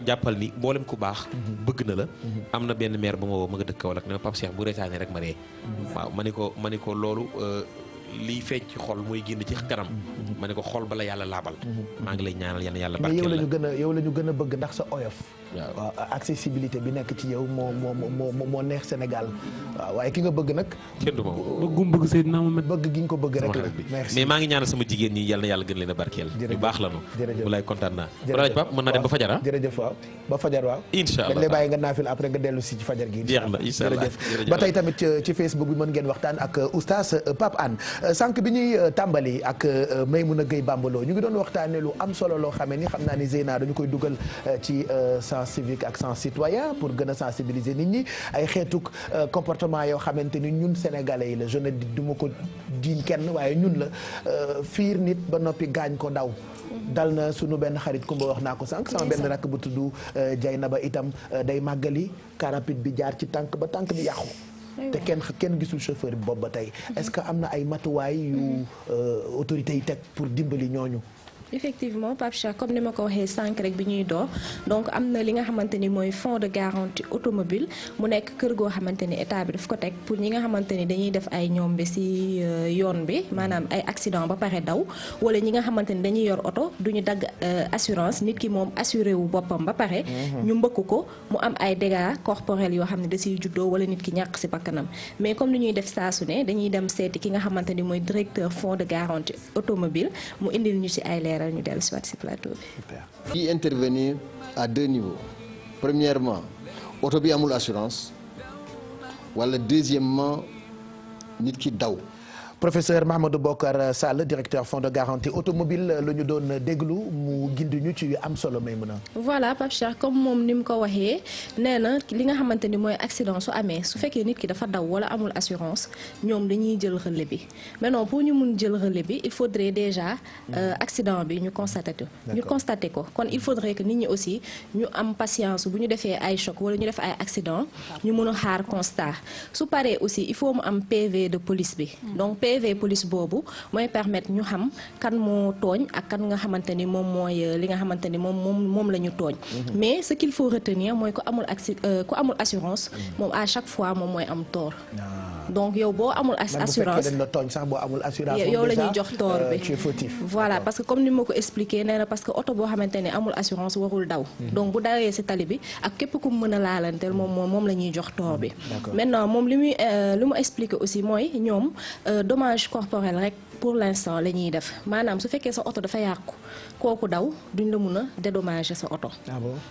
jàppal ni mboolem ku baax bëgg na la am na benn maire bu ma woo ma nga dëkk Kaolack ne ma Pape Cheikh bu reetaane rek ma ree waaw ma ni ko loolu liy feeñ ci xol mooy génn ci kanam ma ne ko xol bala yàlla laabal maa ngi lay ñaanal yàlla barkeel la yow la ñu gën a bëgg ndax sa oyof waaw accessibilité bi nekk ci yow moo neex Sénégal waaw waaye ki nga bëgg nag kenn du ma bëggum bëgg Seydina Mohamed bëgg gi nga ko bëgg rek la mais maa ngi ñaanal sama jigéen ñi yàlla na yàlla gën leen a barkeel ñu baax la nu bu lay kontaan naa walaaj Pape mën naa dem ba fajar jërëjëf waaw ba fajar waaw incha allah dañ lay bàyyi nga naafil après nga dellu si ci fajar gi jeex na incha allah ba tey tamit ci Facebook bi mën ngeen waxtaan ak oustaz Pape Hann sànq bi ñuy tàmbali ak Maymouna Gueye Bambalo ñu ngi doon waxtaanee lu am solo loo xamee ni xam naa ni Zeyna dañu koy dugal ci sens civique ak sens citoyen pour gën a sensibiliser nit ñi ay xeetuk comportement yoo xamante ni ñun sénégalais yi la je ne du ma ko diiñ kenn waaye ñun la fiir nit ba noppi gaañ ko daw dal na sunu benn xarit Kumba wax naa ko sànq sama benn rakk bu tudd Jaynaba itam day màggali car rapide bi jaar ci tànk ba tànk bi yàqu te kenn gisul chauffeur bi boobu ba tey est-ce que am na ay matuwaay yu autorités yi teg pour dimbali ñooñu effectivement Pape Cheikh comme ni ma ko waxee sànq rek bi ñuy door donc am na li nga xamante ni mooy fonds de garantie automobile mu nekk kër goo xamante ni état bi daf ko teg pour ñi nga xamante ni dañuy def ay ñoombe ci yoon bi maanaam ay accident ba pare daw wala ñi nga xamante ni dañuy yor oto duñu dagg assurance nit ki moom assuré wu boppam ba pare ñu mbëkk ko mu am ay dégâts corporels yoo xam ne da ciy juddoo wala nit ki ñàkk ci bakkanam mais comme ni ñuy def saa su ne dañuy dem seeti ki nga xamante ni mooy directeur fonds de garantie automobile mu indil ñu ci ay leeral ñu dellu si waat si plateau bi. di intervenir à deux niveaux premièrement oto bi amul assurance wala deuxièmement nit ki daw. professeur Mahamadou Bokar Sall directeur fonds de garantie automobile la ñu doon déglu mu gindi ñu ci yu am solo may mën a. voilà Pape Cheikh comme moom ni mu ko waxee nee na li nga xamante ni mooy accident su amee su fekkee nit ki dafa daw wala amul assurance ñoom dañuy jël relais bi maintenant pour ñu mun jël relais bi il faudrait déjà accident bi ñu constaté ko kon il faudrait que nit ñi aussi ñu am patience bu ñu defee ay choc wala ñu def ay accident ñu mën a xaar constat su paree aussi il faut mu am PV de police bi donc PV police boobu mooy permettre ñu xam kan moo tooñ ak kan nga xamante ni moom mooy li nga xamante ni moom la ñu tooñ mais ce qu'il faut retenir mooy ku amul assurance moom à chaque fois moom mooy am tort donc yow boo amul assurance yow la ñuy jox tort bi voilà parce que comme ni ma ko expliqué nee na parce que oto boo xamante ni amul assurance warul daw donc bu dawee ci tali bi ak képp ku mën a laalanteel moom la ñuy jox tort bi maintenant moom li mu expliqué aussi mooy ñoom dommage corporel rek pour l'instant la ñuy def maanaam su fekkee sa oto dafa yàqu kooku daw duñ la mun a dédommager sa oto.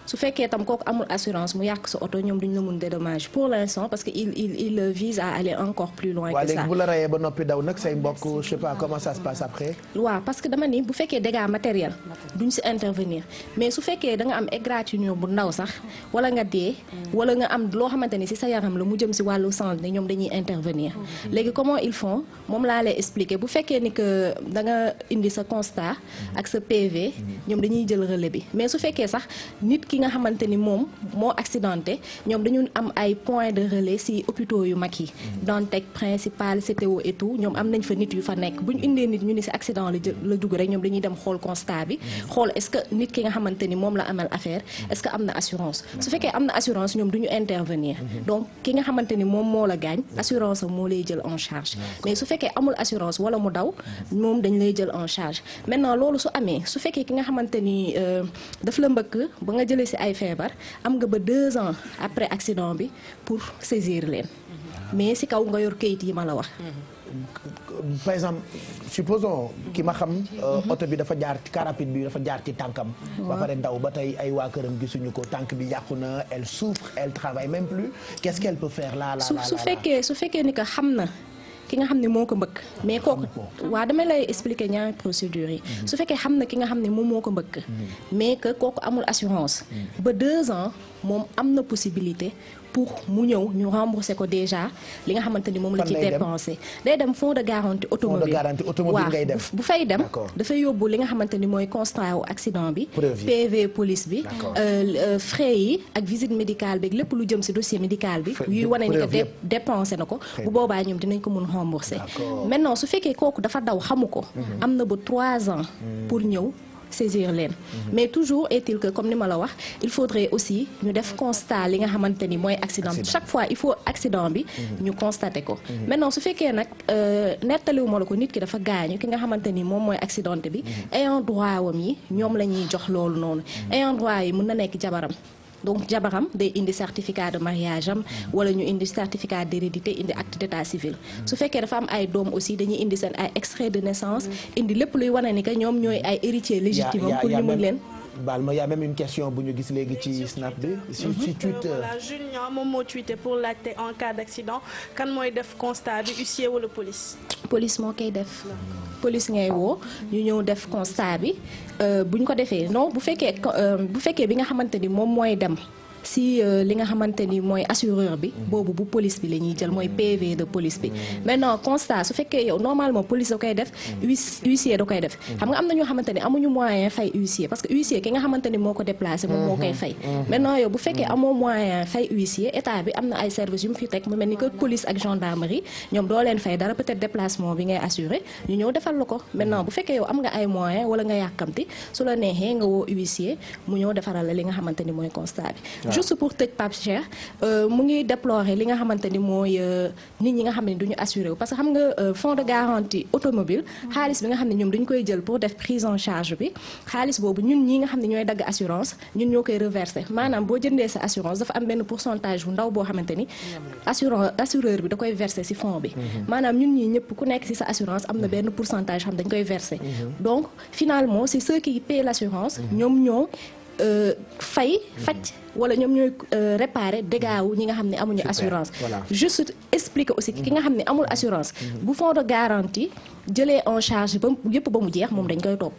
su fekkee tam kooku amul assurance mu yàq sa oto ñoom duñ la mun dédommager pour l'instant parce que il vise à aller encore plus loin que ça. léegi bu la rayee ba noppi daw nag say mbokk je sais pas comment ça se passe après. waaw parce que dama ni bu fekkee dégâts matériels duñ si intervenir mais su fekkee da nga am égratignure bu ndaw sax wala nga dee wala nga am loo xamante ni si sa yaram la mu jëm si wàllu santé ñoom dañuy intervenir léegi comment ils font moom laa lay expliquer bu fekkee ni que da nga indi sa constat ak sa PV ñoom dañuy jël relais bi mais su fekkee sax nit ki nga xamante ni moom moo accidenté ñoom dañu am ay points de relais si hôpitaux yu mag yi Dantec Principal CTO et tout ñoom am nañ fa nit yu fa nekk bu ñu indee nit ñu ni si accident la dugg rek ñoom dañuy dem xool constat bi xool est-ce que nit ki nga xamante ni moom la amal affaire est-ce que am na assurance su fekkee am na assurance ñoom duñu intervenir donc ki nga xamante ni moom moo la gaañ assurance am moo lay jël en charge mais su fekkee amul assurance wala mu daw moom dañ lay jël en charge maintenant loolu su amee su fekkee ki nga xamante ni daf la mbëkk ba nga jëlee ci ay feebar am nga ba 2 ans après accident bi pour saisir leen mais ci kaw nga yor kayit yi ma la wax. par exemple supposons ki ma xam oto bi dafa jaar car rapide bi dafa jaar ci tànkam ba pare daw ba tey ay waa këram gisuñu ko tànk bi yàqu na elle souffre elle travaille même plus qu'est-ce qu'elle peut faire là su fekkee ni que xam na ki nga xam ne moo ko mbëkk mais kooku waaw damay lay expliquer ñaari procédures yi su fekkee xam na ki nga xam ne moom moo ko mbëkk mais que kooku amul assurance ba 2 ans moom am na possibilité pour mu ñëw ñu rembourser ko déjà li nga xamante ni moom la ci dépensé day dem fonds de garantie automobile waaw ngay def bu fay dem dafay yóbbu li nga xamante ni mooy constat wu accident bi PV police bi frais yi ak visite médicale bi lépp lu jëm ci dossier médical bi yuy wane ni que dépensé na ko bu boobaa ñoom dinañ ko mun rembourser maintenant su fekkee kooku dafa daw xamu ko am na ba 3 ans pour ñëw saisir leen mais toujours est-il que comme ni ma la wax il faudrait aussi ñu def constat li nga xamante ni mooy accident bi chaque fois il faut accident bi ñu constater ko maintenant su fekkee nag nettaliwuma la ko nit ki dafa gaañu ki nga xamante ni moom mooy accidenté bi ayant droit wam yi ñoom la ñuy jox loolu noonu ayant droit yi mën na nekk jabaram donc jabaram day indi certificat de mariage am wala ñu indi certificat d'hérédité indi acte d'état civil su fekkee dafa am ay doom aussi dañuy indi seen ay extrait de naissance indi lépp luy wane ni que ñoom ñooy ay héritiers légitimes pour ñu mën leen baal ma y a même une question bu ñu gis léegi ci snap bi ci Twitter voilà Julien moom moo tweeté pour laajte en cas d'accident kan mooy def constat bi huissier wala police moo koy def police ngay woo ñu ñëw def constat bi bu ñu ko defee non bu fekkee bi nga xamante ni moom mooy dem si li nga xamante ni mooy assureur bi boobu bu police bi la ñuy jël mooy PV de police bi maintenant constat su fekkee yow normalement police da koy def huissier da koy def xam nga am na ñoo xamante ni amuñu moyen fay huissier parce que huissier ki nga xamante ni moo ko déplacé moom moo koy fay maintenant yow bu fekkee amoo moyen fay huissier état bi am na ay services yu mu fi teg mu mel ni que police ak gendarmerie ñoom doo leen fay dara peut-être déplacement bi ngay assuré ñu ñëw defal la ko maintenant bu fekkee yow am nga ay moyen wala nga yàkkamti su la neexee nga woo huissier mu ñëw defaral la li nga xamante ni mooy constat bi juste pour tëj Pape Cheikh mu ngi déplorer li nga xamante ni mooy nit ñi nga xam ne duñu assuré wu parce que xam nga fonds de garantie automobile xaalis bi nga xam ne ñoom dañu koy jël pour def prise en charge bi xaalis boobu ñun ñi nga xam ne ñooy dagg assurance ñun ñoo koy reverser maanaam boo jëndee sa assurance dafa am benn pourcentage bu ndaw boo xamante ni assureur bi da koy verser ci fonds bi maanaam ñun ñi ñëpp ku nekk ci sa assurance am na benn pourcentage xam dañ koy verser donc finalement c'est ceux qui paient l'assurance ñoom ñoo faj wala ñoom ñooy réparer dégâts wu ñi nga xam ne amuñu assurance juste expliquer aussi ki nga xam ne amul assurance bu fonds de garantie jëlee en charge ba yëpp ba mu jeex moom dañ koy topp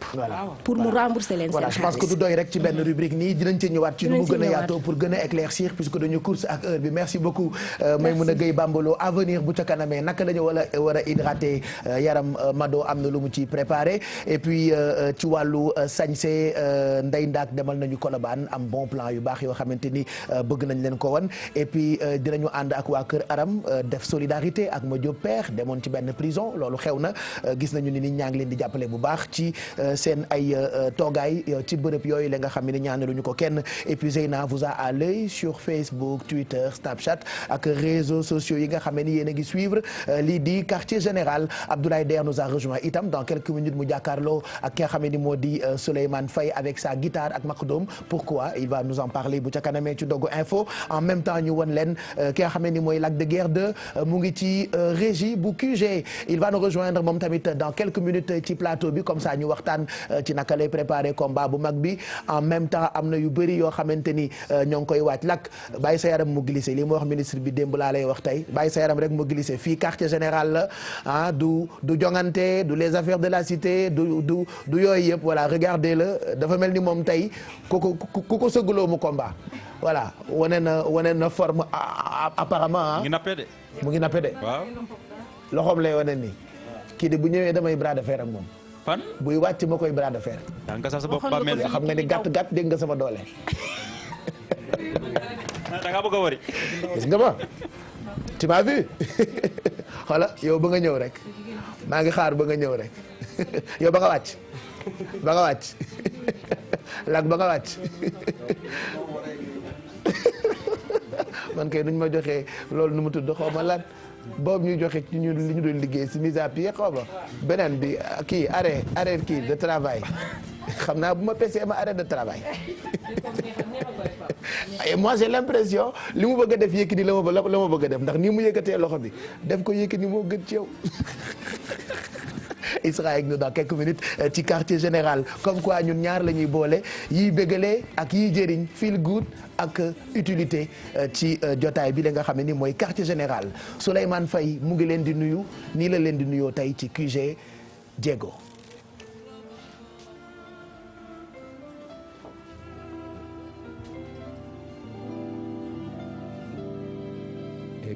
pour mu rembourser leen seen xaalis. je pense que du doy rek ci benn rubrique nii dinañ ci ñëwaat ci nu mu gën a yaatoo pour gën a éclaircir puisque dañu course ak heure bi merci beaucoup Maymouna Gueye Bambalo avenir bu ca kanamee naka lañu war a hydrater yaram Mado am na lu mu ci préparé et puis ci wàllu sañse Ndeye Ndaak demal nañu Colobane am bon plan yu baax yoo xamante ni bëgg nañ leen ko wan et puis dinañu ànd ak waa Kër Aram def solidarité ak ma Diop père demoon ci benn prison loolu xew na gis nañu ni nit ñaa ngi leen di jàppale bu baax ci seen ay toogaay ci bërëb yooyu la nga xam ne ñaanaluñu ko kenn et puis Zeyna vous a à l'œil sur Facebook Twitter Snapchat ak réseaux sociaux yi nga xam ne yéen a ngi suivre lii di quartier général Abdoulaye Der nous a rejoint itam dans quelques minutes mu jàkkaarloo ak ki nga xam ne moo di Souleymane Faye avec sa guitare ak Makdo Saloum pourquoi il va nous en parler bu ca kanamee ci Dogu Info en même temps ñu won leen ki nga xam ne ni mooy Lac de Guiers 2 mu ngi ci régie bu QG il va nous rejoindre moom tamit dans quelques minutes ci plateau bi comme ça ñu waxtaan ci naka lay préparer combat bu mag bi en même temps am na yu bëri yoo xamante ni ñoo ngi koy waaj Lac bàyyi sa yaram mu glissé li ma wax ministre bi démb laa lay wax tey bàyyi sa yaram rek mu glissé fii quartier général la ah du jongante du les affaires de la cité du yooyu yëpp voilà regardez le dafa mel ni moom tey ku ko sëggaloo mu combat voilà wane na forme apparemment mu ngi nappe de waaw loxoom lay wane nii kii de bu ñëwee damay bras de fer ak moom fan buy wàcc ma koy bras de fer yaa nga sax sa bopp ba mel xam nga ni gàtt dégg nga sama doole da nga bëgg a wari gis nga ma tu m'as vu xoola yow ba nga ñëw rek maa ngi xaar ba nga ñëw rek yow ba nga wàcc Lac ba nga wàcc man kay nuñ ma joxee loolu nu mu tudd xaw ma lan boobu ñuy joxe ci ñun li ñu doon liggéey si mise à pied xaw ma beneen bi kii arrêt kii de travail xam naa bu ma pesee ma arrêt de travail et moi j'ai l'impression li mu bëgg a def Yékini la ma bëgg a def ndax nii mu yëkkatee loxo bi def ko Yékini moo gën ci yow il sera avec nous dans quelques minutes ci quartier général comme quoi ñun ñaar la ñuy boole yiy bégalee ak yiy jëriñ feel good ak utilité ci jotaay bi la nga xam ne ni mooy quartier général Souleymane Faye mu ngi leen di nuyu nii la leen di nuyoo tey ci QG Diego.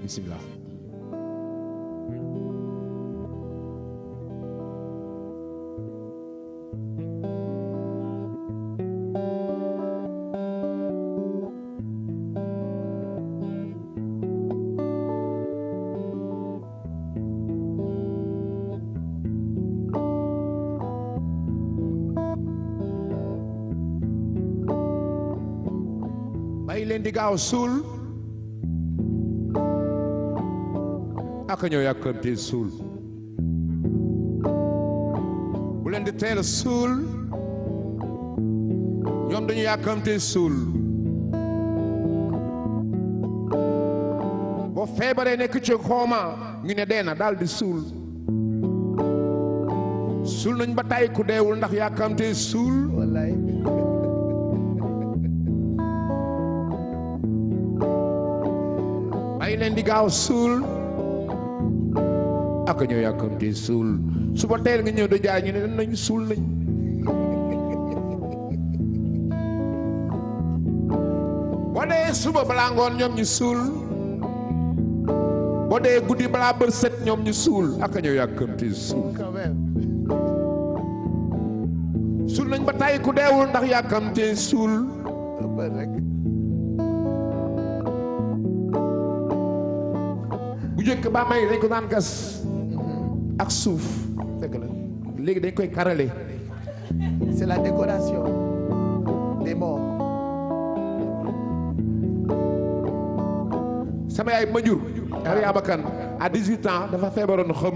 Bismillah. Bay leen di gaaw suul ak ñoo yàkkamte suul bu leen di teel a suul ñoom dañu yàkkamte suul boo feebaree nekk ci xooma ñu ne dee na daal di suul suul nañ ba tàyyi ku deewul ndax yàkkamte suul wallaay bàyyi leen di gaaw suul ak ñoo yàkkamte suul suba teel nga ñëw da jaay ñu ne nañ suul nañ boo dee suba balaa ngoon ñoom ñu suul boo dee guddi balaa bër set ñoom ñu suul ak ñoo yàkkamte suul suul nañ ba tàyyi ku deewul ndax yàkkamte suul bu jëkk ba may dañ ko daan gas ak suuf dëgg la léegi dañ koy karale c'est la décoration des morts sama yaay ma jur Mariama Kan à 18 ans dafa feebaroon xam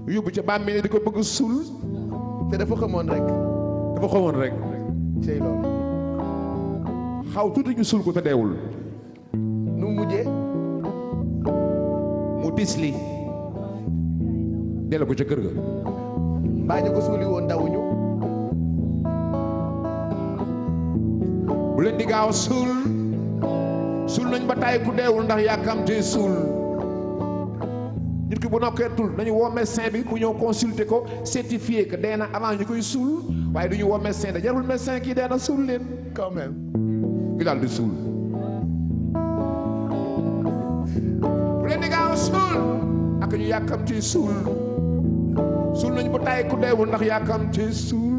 yóbbu ca bàmmeel di ko bëgg suul te dafa xamoon rek cey loolu xaw tuuti ñu suul ko te deewul nu mujjee mu dis li delloo ko ca kër ga mbaa ñu ko suuli woon dawuñu bu leen di gaaw suul nañ ba tàyyi ku deewul ndax yàkkamte suul nit ki bu nokkeetul nañu woo médecin bi bu ñëw consulter ko certifié que dee na avant ñu koy suul waaye du ñu woo médecin da jarul médecin kii dee na suul leen quand même ñu daal di suul bu leen di gaaw suul ak ñu yàkkamte suul nañ ba tàyyi ku deewul ndax yàkkamte suul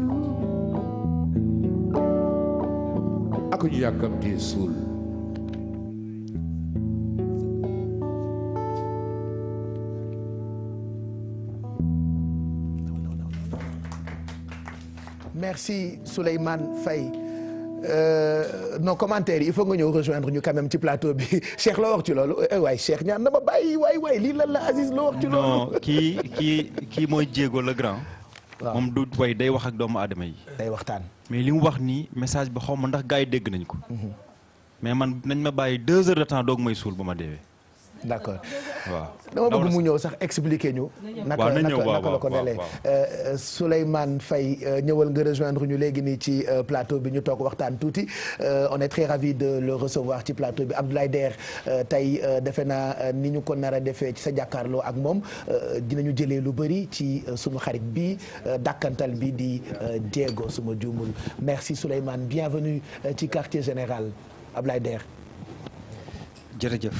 ak ñu yàkkamte suul merci Souleymane Faye nos commentaires il faut nga ñëw rejoindre ñu quand même ci plateau bi Cheikh la wax ci loolu waay Cheikh ñaan na ma bàyyi waay lii lan la Aziz la wax ci loolu. non kii mooy Diego le grand. moom du way day wax ak doomu aadama yi. day waxtaan. mais li mu wax nii message bi xaw ma ndax gars yi dégg nañ ko. mais man nañ ma bàyyi 2 heures de temps doog may suul ba ma deewee. d'accord waaw dama bëgg mu ñëw sax expliquer ñu. naka la ko dalee Souleymane Faye ñëwal nga rejoindre ñu léegi nii ci plateau bi ñu toog waxtaan tuuti on est très ravi de le recevoir ci plateau bi Abdoulaye Der tey defe naa ni ñu ko nar a defee ci sa jàkkaarloo ak moom dinañu jëlee lu bëri ci sunu xarit bi dàkkantal bi di Diego suma juumul merci Souleymane bienvenue ci quartier général Abdoulaye Der. jërëjëf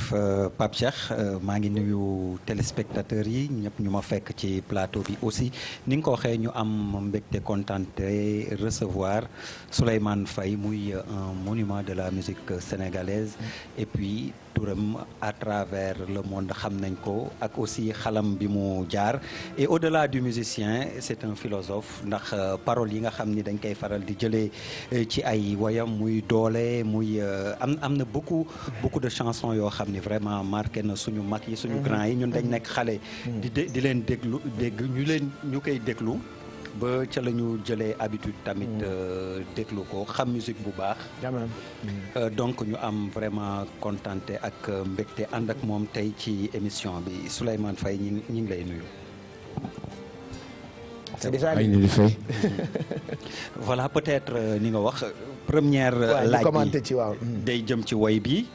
Pape Cheikh maa ngi nuyu téléspectateurs yi ñëpp ñu ma fekk ci plateau bi aussi ni nga ko waxee ñu am mbégte contenté recevoir Souleymane Faye muy un monument de la musique sénégalaise et puis turam à travers le monde xam nañ ko ak aussi xalam bi mu jaar et au-delà du musicien c'est un philosophe ndax paroles yi nga xam ni dañ koy faral di jëlee ci ay woyam muy doole muy am na beaucoup de chansons yoo xam ni vraiment marqué na suñu mag yi suñu grand yi ñun dañ nekk xale di leen ñu koy déglu ba ca la ñu jëlee habitude tamit déglu ko xam musique bu baax donc ñu am vraiment contenté ak mbégte ànd ak moom tey ci émission bi Souleymane Faye ñi ngi lay nuyu c'est déjà voilà peut-être ni nga wax première laaj bi day jëm ci woy bi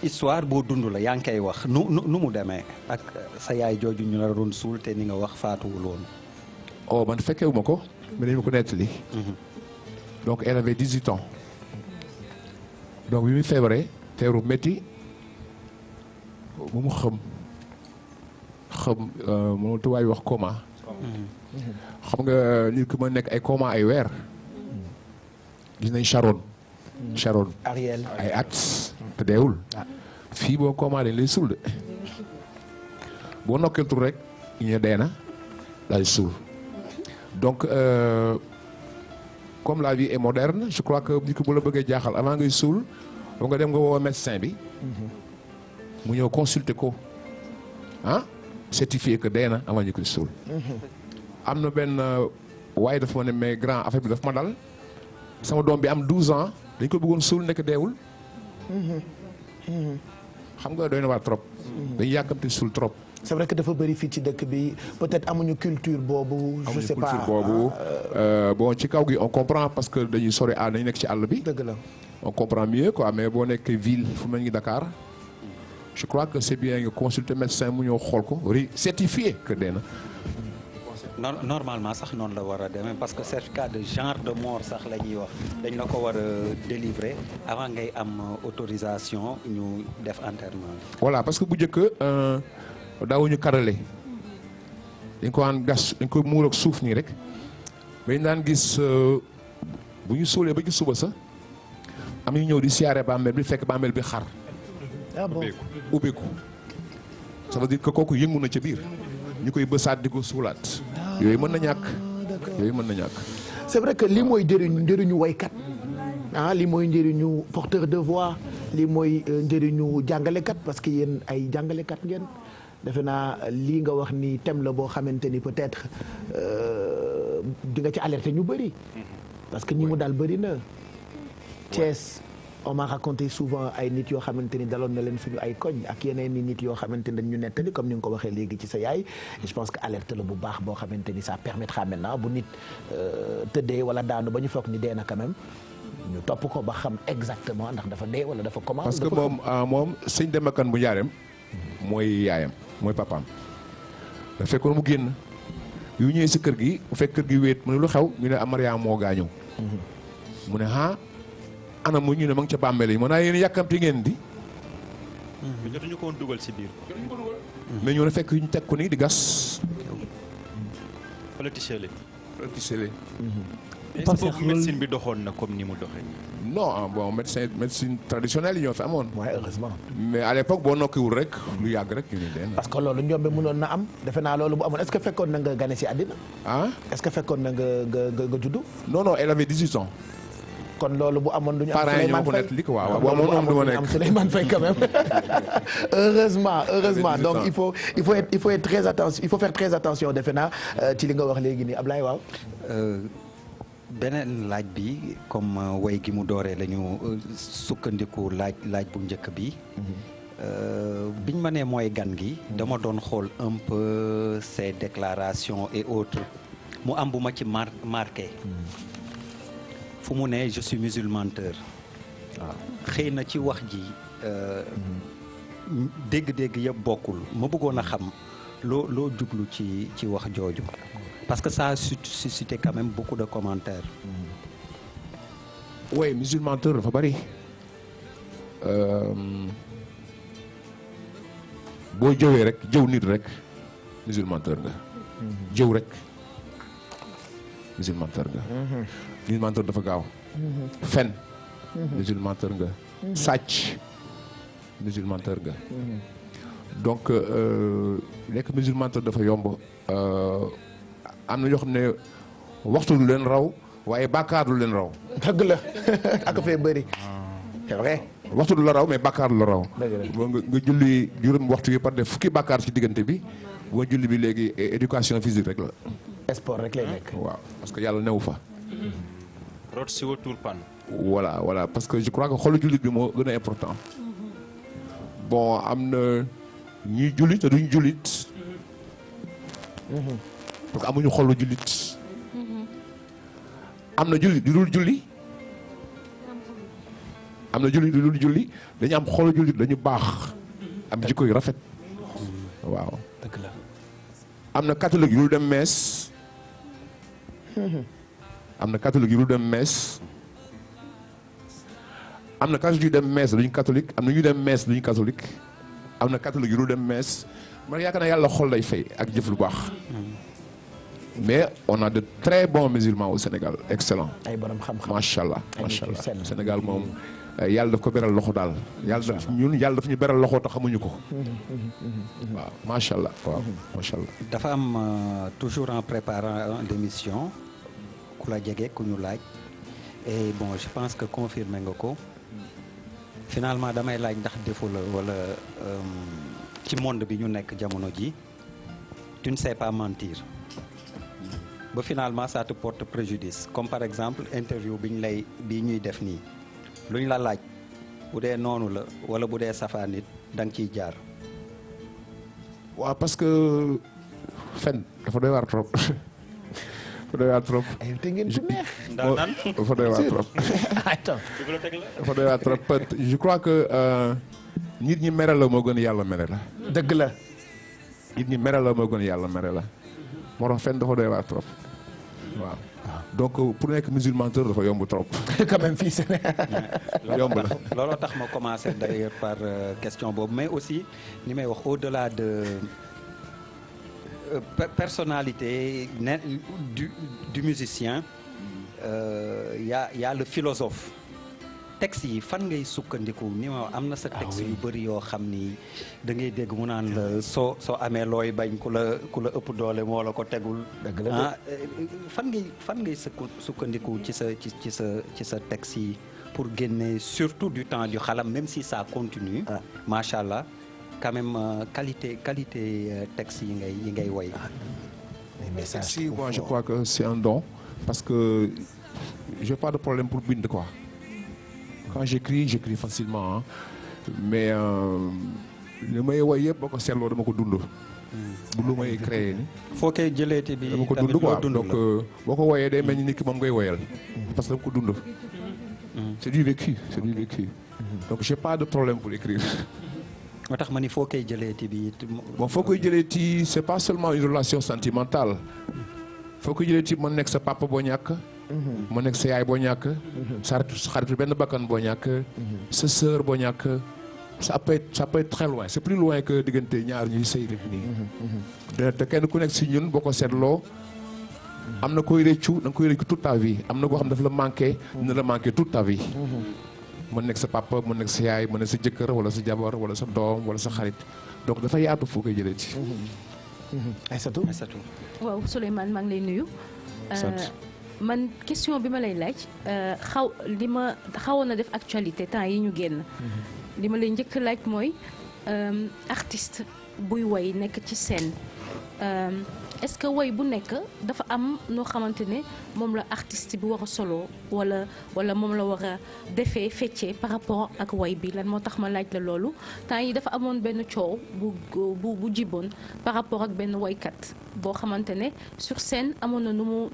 histoire boo dund la yaa ngi koy wax nu mu demee ak sa yaay jooju ñu la doon suul te ni nga wax faatuwul woon. oh man fekkewu ma ko mais dañu ma ko nettali. donc elle avait 18 ans. donc bi muy feebaree feebaru métti bu mu xam moom tubaab yi wax coma. xam nga nit ki ma nekk ay coma ay weer. gis nañ Sharon. Ariel ay at te deewul. fii boo coma dañ lay suul de boo nokkee tur rek ñu ne dee na daal di suul donc comme la vie est moderne je crois que nit ki bu la bëggee jaaxal avant ngay suul ba nga dem nga woo médecin bi mu ñëw consulter ko certifié que dee na avant ñu koy suul. am na benn waaye dafa ma ne mais grand affaire bi daf ma dal sama doom bi am 12 ans dañ ko bëggoon suul nekk deewul. xam nga doy na waar trop. dañu yàkkamti suul trop. c'est vrai que dafa bëri fii ci dëkk bi peut-être amuñu culture boobu. je sais pas bon ci kaw gi on comprend parce que dañuy sori dañu nekk ci àll bi. dëgg la on comprend mieux quoi mais boo nekk ville fu mel ni Dakar je crois que c'est bien nga consulter médecin mu ñëw xool ko certifié que dee na. normalement sax noonu la war a demee parce que certificat de genre de mort sax la ñuy wax dañ la ko war a délivrer avant ngay am autorisation ñu def enterrement. voilà parce que bu njëkk daawuñu karale dañ ko daan gas dañ ko muur ak suuf nii rek mais ñu daan gis bu ñu suulee ba ci suba sa am ñu ñëw di siyaare bàmmeel bi fekk bàmmeel bi xar. ah bon ubbeeku ça veut dire que kooku yëngu na ca biir ñu koy bësaat di ko suulaat. yooyu mën na ñàkk. c'est vrai que lii mooy njëriñu waykat lii mooy njëriñu porteur de voix lii mooy njëriñu jàngalekat parce que yéen ay jàngalekat ngeen defe naa lii nga wax ni thème la boo xamante ni peut-être di nga ci alerter ñu bëri parce que ñi mu daal bëri na Thiès on m'a raconté souvent ay nit yoo xamante ni daloon na leen suñu ay koñ ak yeneen i nit yoo xamante ni dañ ñu nettali comme ni nga ko waxee léegi ci sa yaay je pense que alerte la bu baax boo xamante ni ça permettra maintenant bu nit tëddee wala daanu ba ñu foog ni dee na quand même ñu topp ko ba xam exactement ndax dafa dee wala dafa comment. parce que moom sëñ Demba Kane bu Njaareem mooy yaayam mooy papaam da fekkoon mu génn yu ñëwee si kër gi bu fekk kër gi wéet mu ne lu xew ñu ne Mariama moo gaañu mu ne ana mu ñu ne ma ngi ca bàmmeel yi mën naa yéen yàkkamti ngeen di. jotuñu ko woon dugal si biir. mais ñu ne fekk ñu teg ko nii di gas. politicien Pape Cheikh médecine bi doxoon na comme ni mu doxee. non bon médecine traditionnelle yi ñoo fi amoon. waaye heureusement. mais à l'époque boo nokkiwul rek lu yàgg rek ñu ne den. parce que loolu njombe mënoon na am defe naa loolu bu amoon est-ce que fekkoon na nga gane si àddina. ah est-ce que fekkoon na nga juddu. non elle avait 18 ans. kon loolu bu amoon du ñu am parents yi ñoo ko nekk li ko waaw moom du ma nekk am Souleymane Faye quand même heureusement donc il faut être très attention il faut faire très attention defe naa ci li nga wax léegi nii Ablaye waaw. beneen laaj bi comme way gi mu dooree la ñu sukkandiku laaj bu njëkk bi. biñ ma nee mooy gan gi. dama doon xool un peu ces déclarations et autres mu am bu ma ci marqué. fu mu ne je suis musulmanteur. waaw xëy na ci wax ji. dégg-dégg yëpp bokkul ma bëggoon a xam loo jublu ci wax jooju. parce que ça a suscité quand même beaucoup de commentaires. oui musulmanteur dafa bari. boo jëwee rek jëw nit rek musulmanteur nga. jëw rek musulmanteur nga. musulmanteur dafa gaaw. fen musulmanteur nga. sàcc musulmanteur nga. donc nekk musulmanteur dafa yomb. am na ñoo xam ne waxtu lu leen raw waaye bàkkaar lu leen raw. dëgg la ak fee bëri. c'est vrai. waxtu du la raw mais bàkkaar la raw. nga julli juróom waxtu yi par def fukki bàkkaar ci diggante bi boo julli bi léegi éducation physique rek la. sport rek lay nekk. waaw parce que yàlla newu fa. root si watul pan. voilà parce que je crois que xolu jullit bi moo gën a important. bon am na ñuy jullit te duñ jullit. parce que amuñu xolu jullit. am na jullit du dul julli. am na jullit du dul julli dañu am xolu jullit dañu baax. am jikko yu rafet. waaw. dëgg la. am na catholique yu dul dem mees. am na catholique yu dul dem mees. am na catholique yu dem mees duñu catholique am na ñu dem mees duñu catholique. am na catholique yu dul dem mees man yaakaar naa yàlla xol lay fay ak jëf lu baax. mais on a de très bons musulmans au Sénégal excellent. ay borom xam-xam macha allah macha allah Sénégal moom yàlla daf ko beral loxo daal. yàlla daf ñu beral loxo te xamuñu ko. waaw macha allah waaw macha allah. dafa am toujours en préparant l'émission ku la jege ku ñu laaj et bon je pense que confirmé nga ko finalement damay laaj ndax défaut la wala ci monde bi ñu nekk jamono ji tu ne sais pas mentir. ba finalement ça te porte préjudice comme par exemple interview bi ñuy def nii luñ la laaj bu dee noonu la wala bu dee safaan nit da nga ciy jaar. waaw parce que fen dafa doy waar trop. dafa doy waar trop. te ngeen ci neex. dafa doy waar trop. dafa doy waar trop je crois que nit ñi mere la moo gën yàlla mere la. dëgg la. nit ñi mere la moo gën yàlla mere la. moo tax fen dafa doy waar trop waaw donc pour nekk musulmanteur dafa yomb trop. quand même fii yomb la. looloo tax ma commencer d'ailleurs par question boobu mais aussi ni may wax au-delà de personnalité du musicien y a le philosophe. texte yi fan ngay sukkandiku ni ma am na sa texte yu bëri yoo xam ni da ngay dégg mu naan la soo amee looy bañ ku la ëpp doole moo la ko tegul. fan ngay sukkandiku ci sa texte yi pour génne surtout du temps du xalam même si ça continue. macha allah quand même qualité texte yi ngay woy. si moi je crois que c'est un don parce que j'ai pas de problème pour bind quoi. quand j'écris facilement hein. mais li may woy yëpp boo ko seetloo dama ko dund. du lu may créé ni foo koy jëleeti bi dama ko dund quoi donc boo ko woyee day mel ni nit ki moom ngay woyal. parce que dama ko dund. c'est du vécu donc j'ai pas de problème pour écrire. moo tax ma ni foo koy jëleeti bi. bon foo koy jëleeti c'est pas seulement une relation sentimentale. foo koy jëleeti mën nekk sa papa boo ñàkk. mën nekk sa yaay boo ñàkk. sa xaritu benn bakkan boo ñàkk. sa sœur boo ñàkk. ça peut être très loin c'est plus loin que diggante ñaar ñuy sëy rek nii. te kenn ku nekk si ñun boo ko seetloo. am na koy réccu da nga koy réccu toute ta vie am na koo xam daf la manqué. dina la manqué toute ta vie. mën nekk sa papa mën nekk sa yaay mën nekk sa jëkkër wala sa jabar wala sa doom wala sa xarit donc dafa yaatu foo koy jëlee ci. Aïssatou. waaw Souleymane maa ngi lay nuyu. man question bi ma lay laaj li ma xawoon na def actualité temps yi ñu génn. li ma lay njëkk laaj mooy artiste buy woy nekk ci scène est-ce que woy bu nekk dafa am noo xamante ne moom la artiste bi war a solo wala moom la war a defee feccee par rapport ak woy bi lan moo tax ma laaj la loolu temps yi dafa amoon benn coow bu jiboon par rapport ak benn woykat boo xamante ne sur scène amoon na nu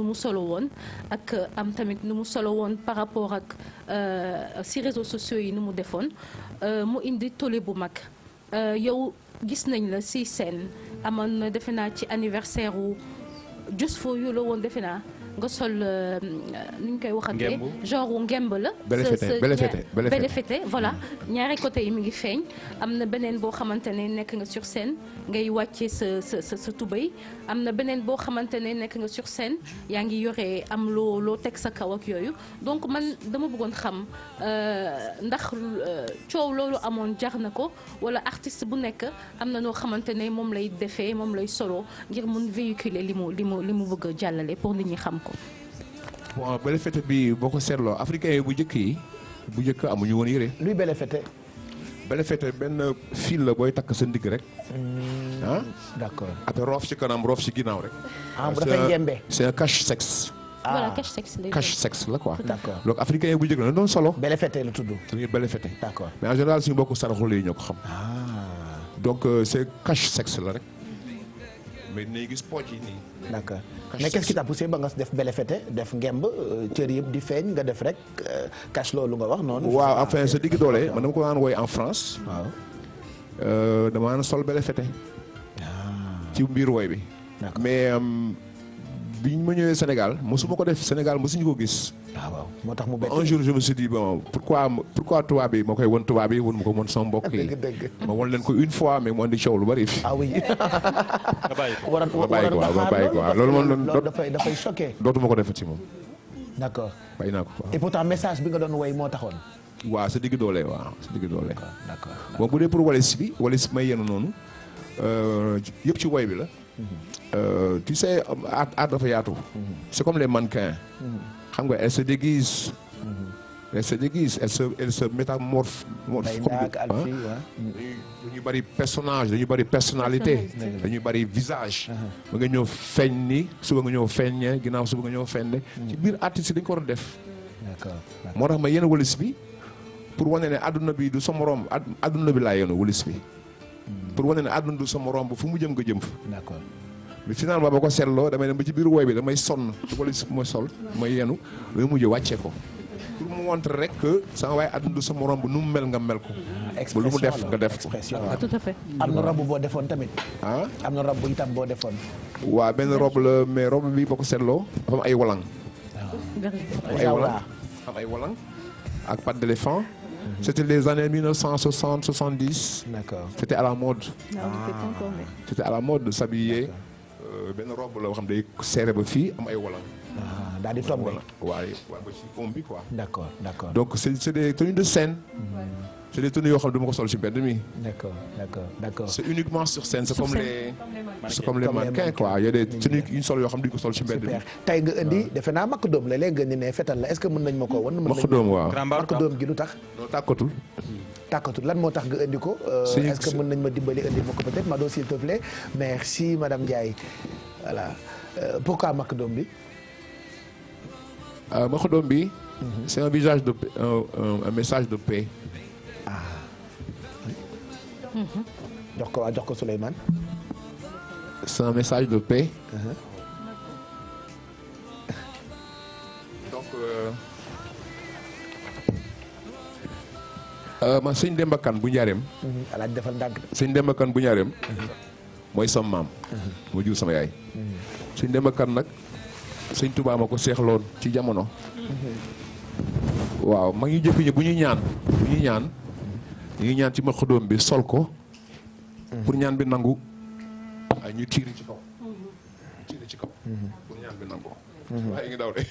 mu solo woon ak am tamit nu mu solo woon par rapport ak si réseaux sociaux yi nu mu defoon mu indi tollé bu mag yow gis nañ la si scène amoon na defe naa ci anniversaire wu Just for You la woon defe naa nga sol ni ñu koy waxatee genre wu ngemb la belle fête voilà ñaari côté yi mi ngi feeñ am na beneen boo xamante ne nekk nga sur scène ngay wàccee sa tubéy am na beneen boo xamante ne nekk nga sur scène yaa ngi yore am loo teg sa kaw ak yooyu donc man dama bëggoon xam ndax coow loolu amoon jar na ko wala artiste bu nekk am na noo xamante ne moom lay defee moom lay solo ngir mun véhiculer li mu bëgg a jàllale pour nit ñi xam ko. bon belle fête bi boo ko seetloo africain yi bu njëkk amuñu woon yére. luy belle fête. belle fête benn fil la booy takk sa ndigg rek. ah d'accord. après roof ci kanam roof ci ginnaaw rek. ah bu dafay njembe. c'est un cache-sexe. voilà cache-sexe la quoi. d'accord donc africain yi bu njëkk la doon solo. belle fête la tudd. dañuy belle fête. d'accord mais en général suñu mbokku saraxule yi ñoo ko xam. donc c'est cache-sexe la rek. mais dinañ gis poche yi nii. d'accord mais qu'est-ce qui t'a poussé ba nga def belle fête def ngemb cër yëpp di feeñ nga def rek cache loolu nga wax noonu. waaw enfin sa digg doole man dama ko daan woy en France. waaw dama daan sol belle fête. ci biir woy bi. mais biñ ma ñëwee Sénégal mosuma ko def Sénégal mosuñu ko gis. waaw moo tax mu bett. un jour je me suis dit bon pourquoi tubaab bi ma koy won tubaab bi won ma ko mën sama mbokk yi. ma won leen ko une fois mais mu andi coow lu bari fi. ah oui. nga bàyyi ko waaw loolu moom loolu dafay choqué. dootuma ko defati moom. d'accord bàyyi naa ko waaw. et pourtant message bi nga doon woy moo taxoon. waaw sa digg doole waaw sa digg doole. d'accord bon bu dee pour walis bi may yenu noonu yëpp ci woy bi la. Tu sais art dafa yaatu. C'est comme les mannequins. xam nga elle se déguise. elle se métamorphe. dañuy bari personnage dañuy bari personnalité. dañuy bari visage. ba nga ñëw feeñ ni suba nga ñëw feeñ ginnaaw suba nga ñëw feeñ ci biir artiste dañ ko war a def. d'accord moo tax ma yenn walis bi pour wane ne adduna bi du sa morom adduna bi laa yenn walis bi. pour wane ne àdduna du sama romb fu mu jëm nga jëm fa. d'accord mais finalement boo ko seetloo damay dem ba ci biir woy bi damay sonn wala ma sol ma yenu damay mujj wàccee ko pour mu montre rek que sama waaye àdduna du sama romb nu mu mel nga mel ko. ba lu mu def nga def ko. tout à fait. am na robe boo defoon tamit. ah am na robe bu itam boo defoon. waaw benn robe la mais robe bi boo ko seetloo dafa am ay walang. am ay walang ak pattes d'éléphant. C'était les années 1960-70. D'accord. C'était à la mode. C'était à la mode de s'habiller benn robe la boo xam day serré ba fii am ay walang. daal di tombé. waaye ba ci oom bi quoi. d'accord d'accord. donc c'est des tenues de scène. c'est des tenues yoo xam ne du ma ko sol ci mbedd mi. d'accord. c'est uniquement sur scène c'est comme les mannequins quoi il y a des tenues yu ñu sol yoo xam ne duñ ko sol ci mbedd mi. tey nga indi defe naa makk doom la léegi nga ni ne fetal la est-ce que mën nañ ma ko wan. makk doom waaw makk doom gi lu tax. non tàkkatul lan moo tax nga indi ko. est-ce que mën nañ ma dimbali indi ma ko peut-être Mado s'il te plaît merci madame Ndiaye voilà pourquoi makk doom bi. makk doom bi. c'est un visage de un message de paix. jox ko Souleymane. c'est un message de paix. donc man sëñ Demba Kane bu Njaareem. alaaj defal ndànk. sëñ Demba Kane bu Njaareem. mooy sama maam. moo jur sama yaay. sëñ Demba Kane nag sëñ Tuubaa ma ko seexloon ci jamono. waaw mag ñu jëkk ñi bu ñuy ñaan ñu ngi ñaan ci ma xudóom bi sol ko pour ñaan bi nangu ay ñu tiiri ci kaw pour ñaan bi nangu waaye ngi daw de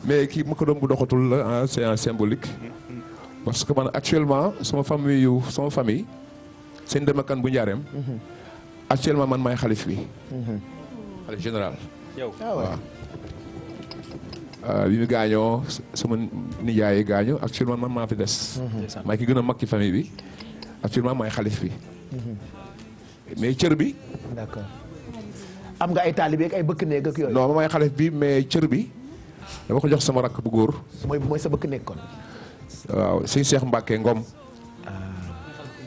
mais kii ma xudóom bu doxatul la c'est un symbolique parce que man actuellement sama famille seen demakan bu njaareem actuellement man maay xalif bi xalif général yow waaw. bi mu gaañoo sama nijaay gaañoo actuellement man maa fi des. maa ki gën a mag ci famille bi actuellement maay xalif bi. mais cër bi. d'accord am nga ay taalibe ak ay bëkk néeg ak yooyu. non maay xalif bi mais cër bi dama ko jox sama rakk bu góor. mooy sa bëkk néeg kon. waaw sëñ Cheikh Mbacke Ngom.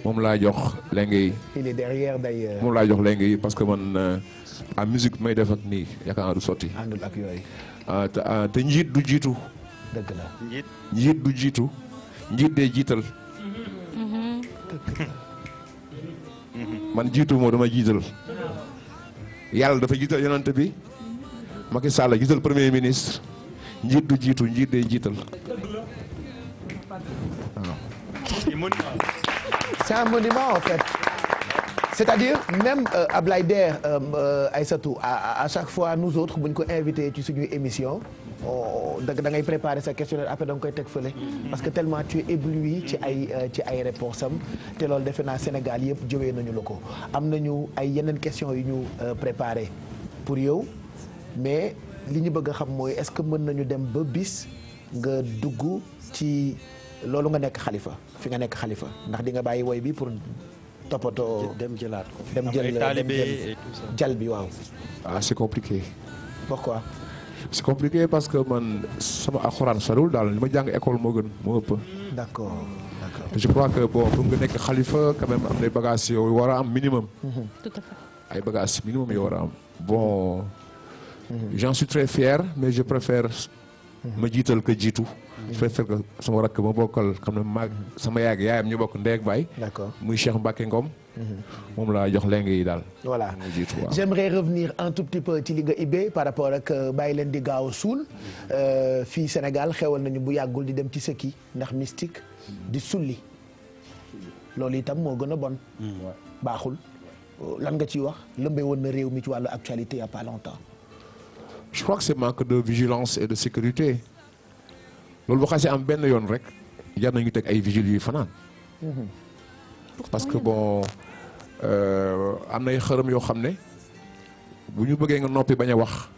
moom laa jox léegi. il est derrière d'ailleurs. moom laa jox léegi parce que man à musique may def ak nii yaakaar naa du sotti. àndul ak yooyu. te njiit du jiitu. dëgg la njiit du jiitu. njiit dee jiital. man jiitu moo dama jiital. yàlla dafa jiital yonent bi. Macky Sall jiital premier ministre. njiit du jiitu njiit dee jiital. C'est un monument en fait. C'est-à-dire même Ablaye Der Aïssatou à chaque fois nous autres bu ñu ko invité ci suñuy émission da ngay préparer sa questionnaire après da nga koy teg fële. parce que tellement tu es ébloui ci ay réponses am te loolu defe naa Sénégal yëpp jëwee nañu la ko am nañu ay yeneen questions yu ñu préparé pour yow mais li ñu bëgg a xam mooy est-ce que mën nañu dem ba bis nga dugg ci loolu nga nekk xalifa fi nga nekk xalifa ndax di nga bàyyi woy bi pour. toppatoo dem jëlaat ko. dem jël bi waaw. ah c'est compliqué. pourquoi. c'est compliqué parce que man sama alxuraan soriwul daal li ma jàng école moo gën moo ëpp. d'accord. je crois que bon pour nga nekk xalifa quand même am na bagages yoo war a am minimum. tout à fait. ay bagages minimum yoo war a am bon. j'en suis très fier mais je préfère. ma jiital ko jiitu. je préfère que sama rakk ma bokkal xam ne maag sama yaayam ñu bokk ndey ak baay. d'accord muy Cheikh Mbacke Ngom. moom laa jox léegi yi daal. voilà jiitu waaw. j'aimerais revenir un tout petit peu ci li nga ibbee par rapport ak bàyyi leen di gaaw a suul fii Sénégal xewal nañu bu yàggul di dem ci sëkki ndax mystique di sulli loolu itam moo gën a bon. baaxul lan nga ciy wax lëmbee woon na réew mi ci wàllu actualité il y a pas longtemps. je crois que c'est manque de vigilance et de sécurité loolu bu xasee am benn yoon rek jar nañu teg ay vigiles yuy fanaan. parce que bon am nay xërëm yoo xam ne bu ñu bëggee nga noppi bañ a wax.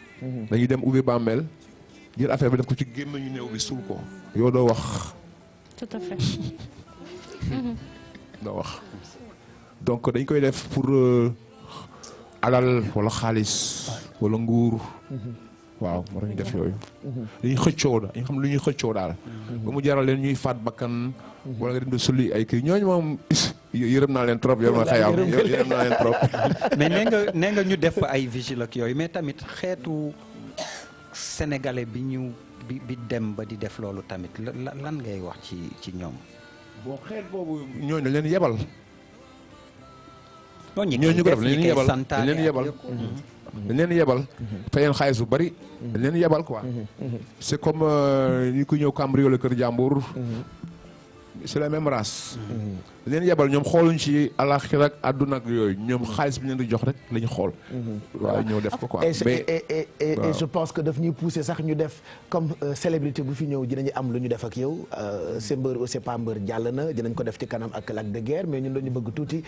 dañuy dem ubbi bàmmeel jël affaire bi def ko ci gémmiñu néew bi suul ko. yow doo wax. tout à fait. doo wax donc dañ koy def pour alal wala xaalis wala nguur. waaw moo tax ñu def yooyu. dañuy xëccoo daal dañu xam lu ñuy xëccoo daal. ba mu jaral leen ñuy faat bakkan. wala nga dem di sulli ay kii ñooñu moom yërëm naa leen trop yërëm naa leen trop. mais nee nga ñu def ay vigile ak yooyu mais tamit xeetu sénégalais bi dem ba di def loolu tamit lan ngay wax ci ñoom. bon xeet boobu ñooñu dañ leen yebal. ñooñu ko def dañ leen yebal dañ leen yebal fay leen xaalis bu bari dañ leen yebal quoi c'est comme ñu ko ñëw cambriolé kër jàmbur c'est la même race dañ leen yebal ñoom xooluñ ci àllaxira ak àdduna ak yooyu ñoom xaalis bi ñu leen di jox rek la ñu xool waaw ñëw def ko quoi et je pense que daf ñuy pousser sax ñu def comme célébrité bu fi ñëw dinañu am lu ñu def ak yow c'est mbër ou c'est pas mbër jàll na dinañ ko def ci kanam ak Lac de Guiers mais ñun dañu bëgg tuuti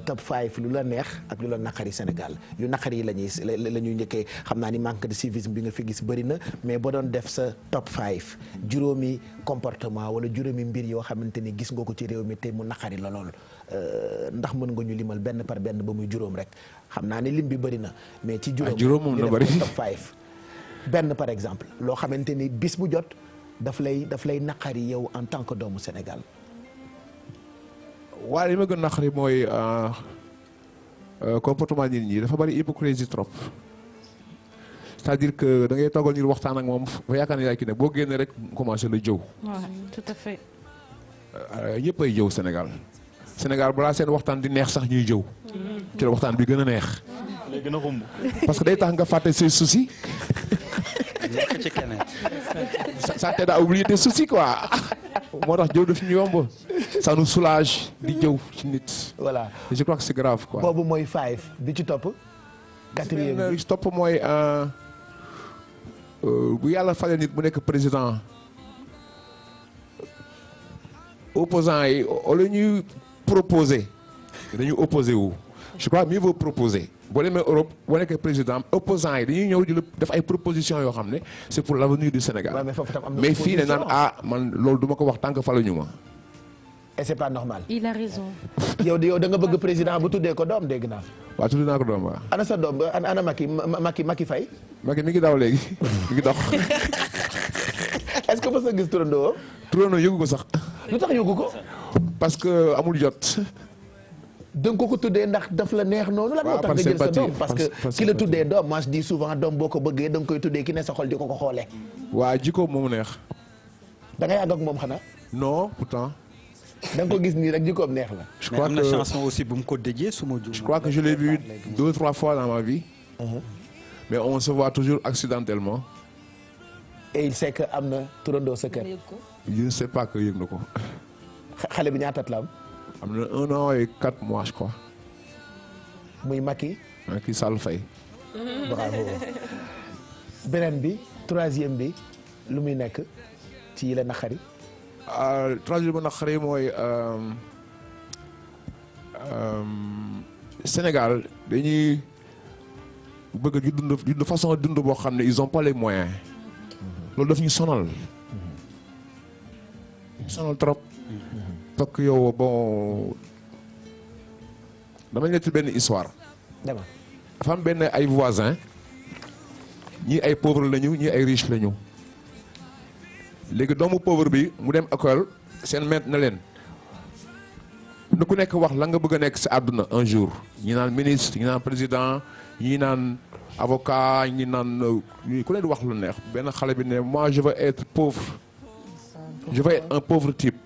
top 5 lu la neex ak lu la naqari Sénégal lu naqari yi la ñuy njëkkee xam naa ni manque de civisme bi nga fi gis bëri na mais boo doon def sa top 5 juróomi comportement wala juróomi mbir yoo xamante ni gis nga ko ci réew mi te mu naqari la lool ndax mën nga ñu limal benn par benn ba muy juróom rek xam naa ni lim bi bëri na mais ci juróom moom na bëri top 5 benn par exemple loo xamante ni bis bu jot daf lay naqari yow en tant que doomu Sénégal. waaye li ma gën naqari mooy comportement nit ñi dafa bëri hypocrisie trop c'est-à-dire que da ngay toogal nit waxtaan ak moom ba yaakaar ne yaay ki ne boo génnee rek commencé la jëw. waaw tout à fait. ñëpp ay jëw Sénégal balaa seen waxtaan di neex sax ñuy jëw. ci la waxtaan bi gën a neex. lay gën a xumb. parce que day tax nga fàtte ses soucis. nekk ci keneen. ça t'aide à oublier tes soucis quoi. moo tax jëw daf ñu yomb. ça nous soulage di jëw ci nit. voilà je crois que c'est grave quoi. boobu mooy 5 bi ci topp. quatrième bi ci topp mooy bu yàlla fale nit mu nekk président. opposants yi au lieu ñuy proposer dañuy opposé wu je crois mieux vaut proposer boo demee Europe boo nekkee président opposants yi dañuy ñëw di def ay propositions yoo xam ne c'est pour l'avenir du Sénégal. mais fii ne naan man loolu duma ko wax tant que faluñu ma. et c'est pas normal. il a raison. yow da nga bëgg président bu tuddee ko doom dégg naa. waaw tuddee naa ko doom waaw. ana sa doom ana Macky Faye. Macky mi ngi daw léegi mi ngi dox. est-ce que mos a gis turandoo. turandoo yëgu ko sax. lu tax yëgu ko. parce que amul jot. da nga ko tuddee ndax daf la neex noonu la moo tax nga jël sa doom parce que ki la tuddee doom moi je dis souvent doom boo ko bëggee da nga koy tuddee ki ne sa xol di ko xoolee. waa jikko moomu neex. da nga yàgg ak moom xanaa. non pourtant. da nga ko gis nii rek jikkoom neex la. je crois que am na chanson aussi bu mu ko dédié su ma juum. je crois que je l'ai vu 2 ou 3 fois dans ma vie. mais on se voit toujours accidentellement. et il sait que am na turandoo sa kër. je ne sais pas que yëg na ko. xale bi ñaata at la am. am na 1 an et 4 mois je crois. muy Macky. Macky Sall Faye. bravo. beneen bi 3e bi lu muy nekk ci yi la naqari. 3e bi naqari mooy Sénégal dañuy bëgg di dund façon dund boo xam ne ils ont pas les moyens. loolu daf ñu sonal. sonal trop. parce que yow bon dama nekk benn histoire. dama dafa am benn ay voisins ñii ay pauvres lañu ñii ay riches lañu. léegi doomu pauvre bi mu dem école seen maître na leen na ku nekk wax la nga bëgg a nekk ci àdduna un jour. ñi naan ministre ñi naan président ñi naan avocat ñi naan ku leen di wax lu neex benn xale bi ne moi je veux être pauvre. je veux être un pauvre type.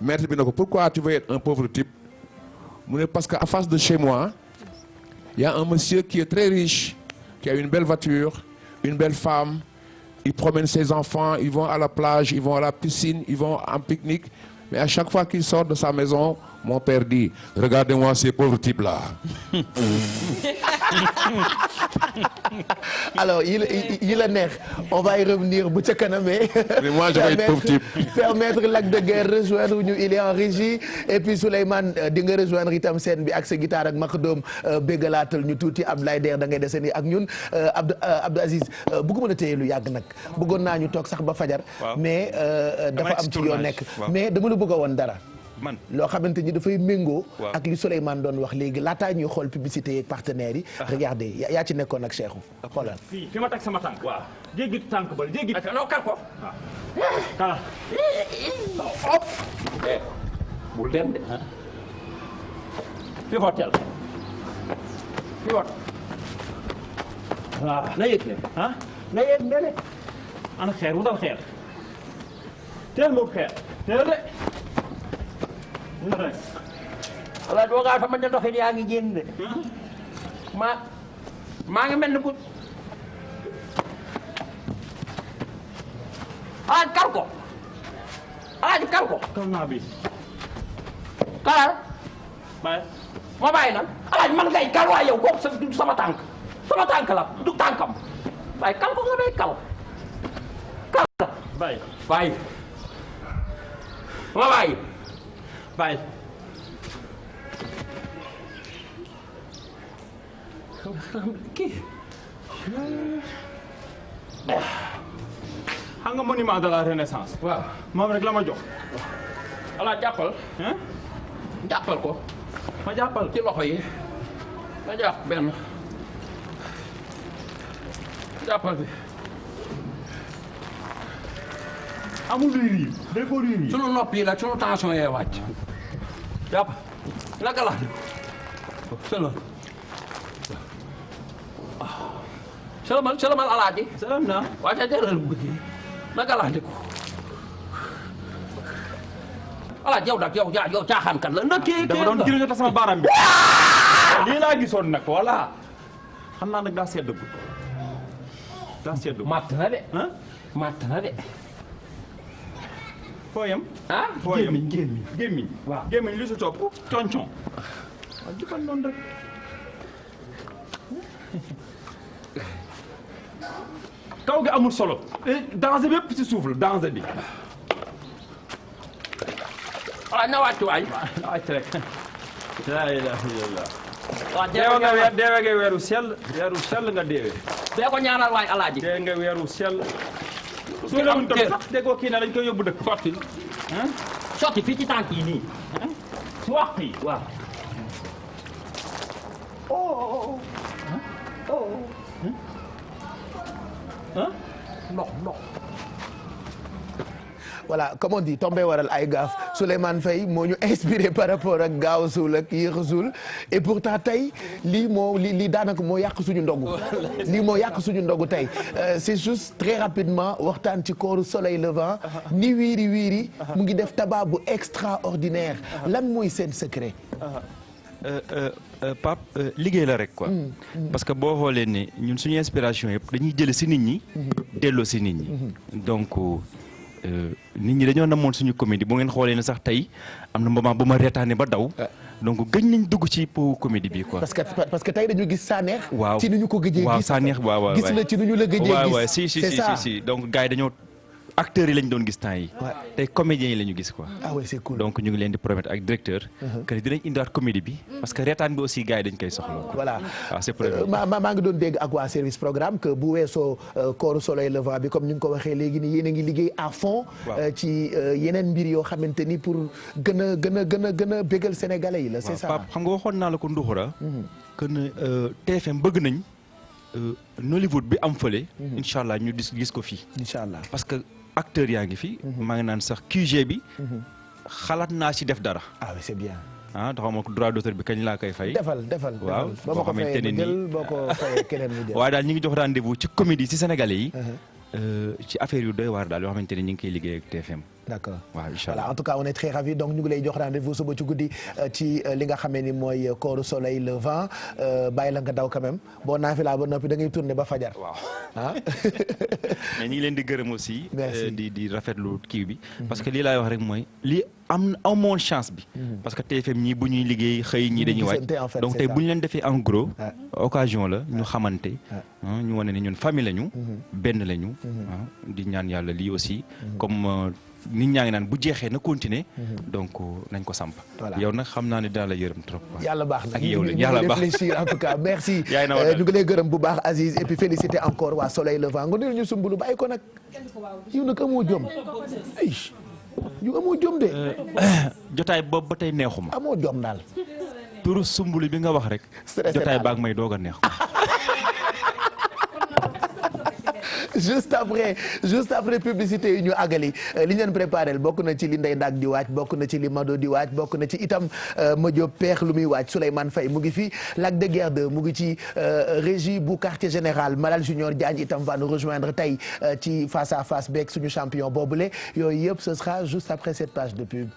maître bi na ko pourquoi tu veux être un pauvre type mu ne parce que à face de chez moi il y a un monsieur qui est très riche qui a une belle voiture une belle femme il promène ses enfants ils vont à la plage ils vont à la piscine ils vont en pique-nique mais à chaque fois qu'il sort de sa maison mon père dit regardez-moi ces pauvres types là. alors yi la neex on va y revenir bu ca kanamee. mais moi je vais être pauvre type. permettre Lac de Guiers rejoindre ñu il est en régie et puis Souleymane di nga rejoindre itam scène bi ak sa guitare ak Makdoum béggalaatal ñu tuuti Abdoulaye Der da ngay dese ni ak ñun Abdou Aziz bëgguma la téye lu yàgg nag bëggoon naa ñu toog sax ba fajar. mais dafa am ci yoo nekk mais dama la bëgg a woon dara. man loo xamante ni dafay méngoo. ak li Souleymane doon wax léegi laataa ñuy xool publicité yeeg partenaires yi. regardez yaa ci nekkoon ak Cheikhou xoolal. fi ma teg sama tànk. waaw jéggi tànk ba jéggi. non kal ko. waaw kala. hop. bul dem de. fi hôtel. fi hôtel. waaw na yëg ne ah na yëg ne de. ana xeer wutal xeer. teel moom xeer teel de. wala doo ngaa sama ndoxin yaa ngi génn de maa ngi mel ni bu alaaj kal ko alaaj kal ko kal naa bi kalal bàyyi ma bàyyi lan alaaj man ngay kal waa yow kooku sama tànk la du tànkam waaye kal ko nga day kal la bàyyi bàyyi ma bàyyi bàyyi kii xam nga monument de la renaissance. waaw moom rek la ma jox. ala jàppal. jàppal ko. ma jàppal ci loxo yi. ma jàpp benn. jàppal bi. amul luy riir day ko riir yi. sunu nopp yi la sunu tension yee wàcc. jàpp naka la. sëlmal. sëlmal alaaji. sëlmal naa. waa ca jëral bu bëgg naka la ko. alaaji yow nag yow caaxaan kan la. na kii dama doon jël nga ta sama baaraam bi. lii laa gisoon nag voilà. xam naa nag daa sedd gu. daa sedd gu. matt na de. matt na de. fooyam. ah gémmiñ waaw gémmiñ li si topp coñcoñ. waaw jubal noonu rek. kaw gi amul solo. danger bépp ci suuf la danger bi. waaw na wàcc waay. na wàcc rek. laa ilaaha illallaah. waaw deewe nga weeru sell nga deewe. dee ko ñaanal waay alaaji. dee nga weeru sell. su la mun tamit sax déggoo kii na dañ koy yóbbu dëkk sotti. sotti fii ci tànk yi nii. su wax fii waaw. ndox. voilà comme on dit tombé waral ay gaaf Souleymane Faye moo ñu inspiré par rapport ak gaaw suul ak yéex a suul et pourtant tey lii daanaka moo yàq suñu ndogu lii moo yàq suñu ndogu tey c'est juste très rapidement waxtaan ci kooru soleil levant ni wiiri mu ngi def tabac bu extraordinaire lan mooy seen secret. Pape liggéey la rek quoi. parce que boo xoolee ne ñun suñu inspiration yëpp dañuy jële si nit ñi. delloo si nit ñi. donc nit ñi dañoo namoon suñu comédie bu ngeen xoolee ne sax tey am na moment bu ma reetaane ba daw. donc gëj nañ dugg ci po comédie bi quoi. parce que tey dañu gis Sanex. waaw ci ni ñu ko gëjee gis. waaw Sanex waaw gis la ci ni ñu la gëjee gis. waaw si donc gars yi dañoo. acteurs yi lañ doon gis temps yi. tey comédiens yi la ñu gis quoi. ah ouais c'est cool. donc ñu ngi leen di promettre ak directeur. que dinañ indiwaat comédie bi. parce que reetaan bi aussi gars yi dañ koy soxla. voilà waaw c'est prévu. maa ngi doon dégg ak waa service programme que bu weesoo kooru soleil levant bi comme ni nga ko waxee léegi nii yéen a ngi liggéey à fond. ci yeneen mbir yoo xamante ni pour gën a bégal sénégalais yi la. c'est ça Pape xam nga waxoon naa la ko Nduxura. que ne TFM bëgg nañ Nollywood bi am fële. incha allah ñu gis ko fii. incha allah parce que acteurs yaa ngi fi. maa ngi naan sax QG bi. xalaat naa ci def dara. ah oui c'est bien. taxaw ma ko droit d'auteur bi kañ laa koy fay. defal waaw ba ma ko fayee mu jël boo ko fayee keneen mu jël. waaye daal ñi ngi jox rendez-vous ci comédie ci sénégalais yi. ci affaire yu doy waar daal yoo xamante ne ñu ngi koy liggéey ak TFM. d'accord waaw incha allah voilà en tout cas on est très ravis donc ñu ngi lay jox rendez-vous suba ci guddi ci li nga xamee ni mooy kooru soleil levant bàyyi la nga daw quand même boo naa fi laa ba noppi da ngay tourner ba fajar. waaw mais ñu ngi leen di gërëm aussi. merci di rafetlu kii bi. parce que lii laay wax rek mooy lii amoon chance bi. parce que TFM ñii bu ñuy liggéey xëy ñii dañuy wàcc. donc tey bu ñu leen defee en gros. occasion la ñu xamante. ñu wane ne ñun famille lañu. benn lañu. di ñaan yàlla lii aussi comme. nit ñaa ngi naan bu jeexee na continuer donc nañ ko samp yow nag xam naa ne daal la yërëm trop yàlla baax na ak yow la yàlla baax réfléchir en tout cas merci ñu ngi lay gërëm bu baax Aziz et puis féliciter encore waa Soleil Levant nga nuyu ñu Sumbulu bàyyi ko nag yow nag amoo jom ay yu amoo jom de jotaay boobu ba tey neexuma amoo jom daal turu Sumbulu bi nga wax rek jotaay baag may doog a neex juste après publicité yi ñu àggali li ñu leen préparé bokk na ci li Ndeye Ndak di waaj bokk na ci li Mado di waaj bokk na ci itam Madio Peex lu muy waaj Souleymane Faye mu ngi fi Lac de Guerre 2 mu ngi ci régie bu quartier général Malal Junior Diagne itam va nous rejoindre tey ci face à face beeg suñu champion boobule yooyu yëpp ce sera juste après cette page de pub.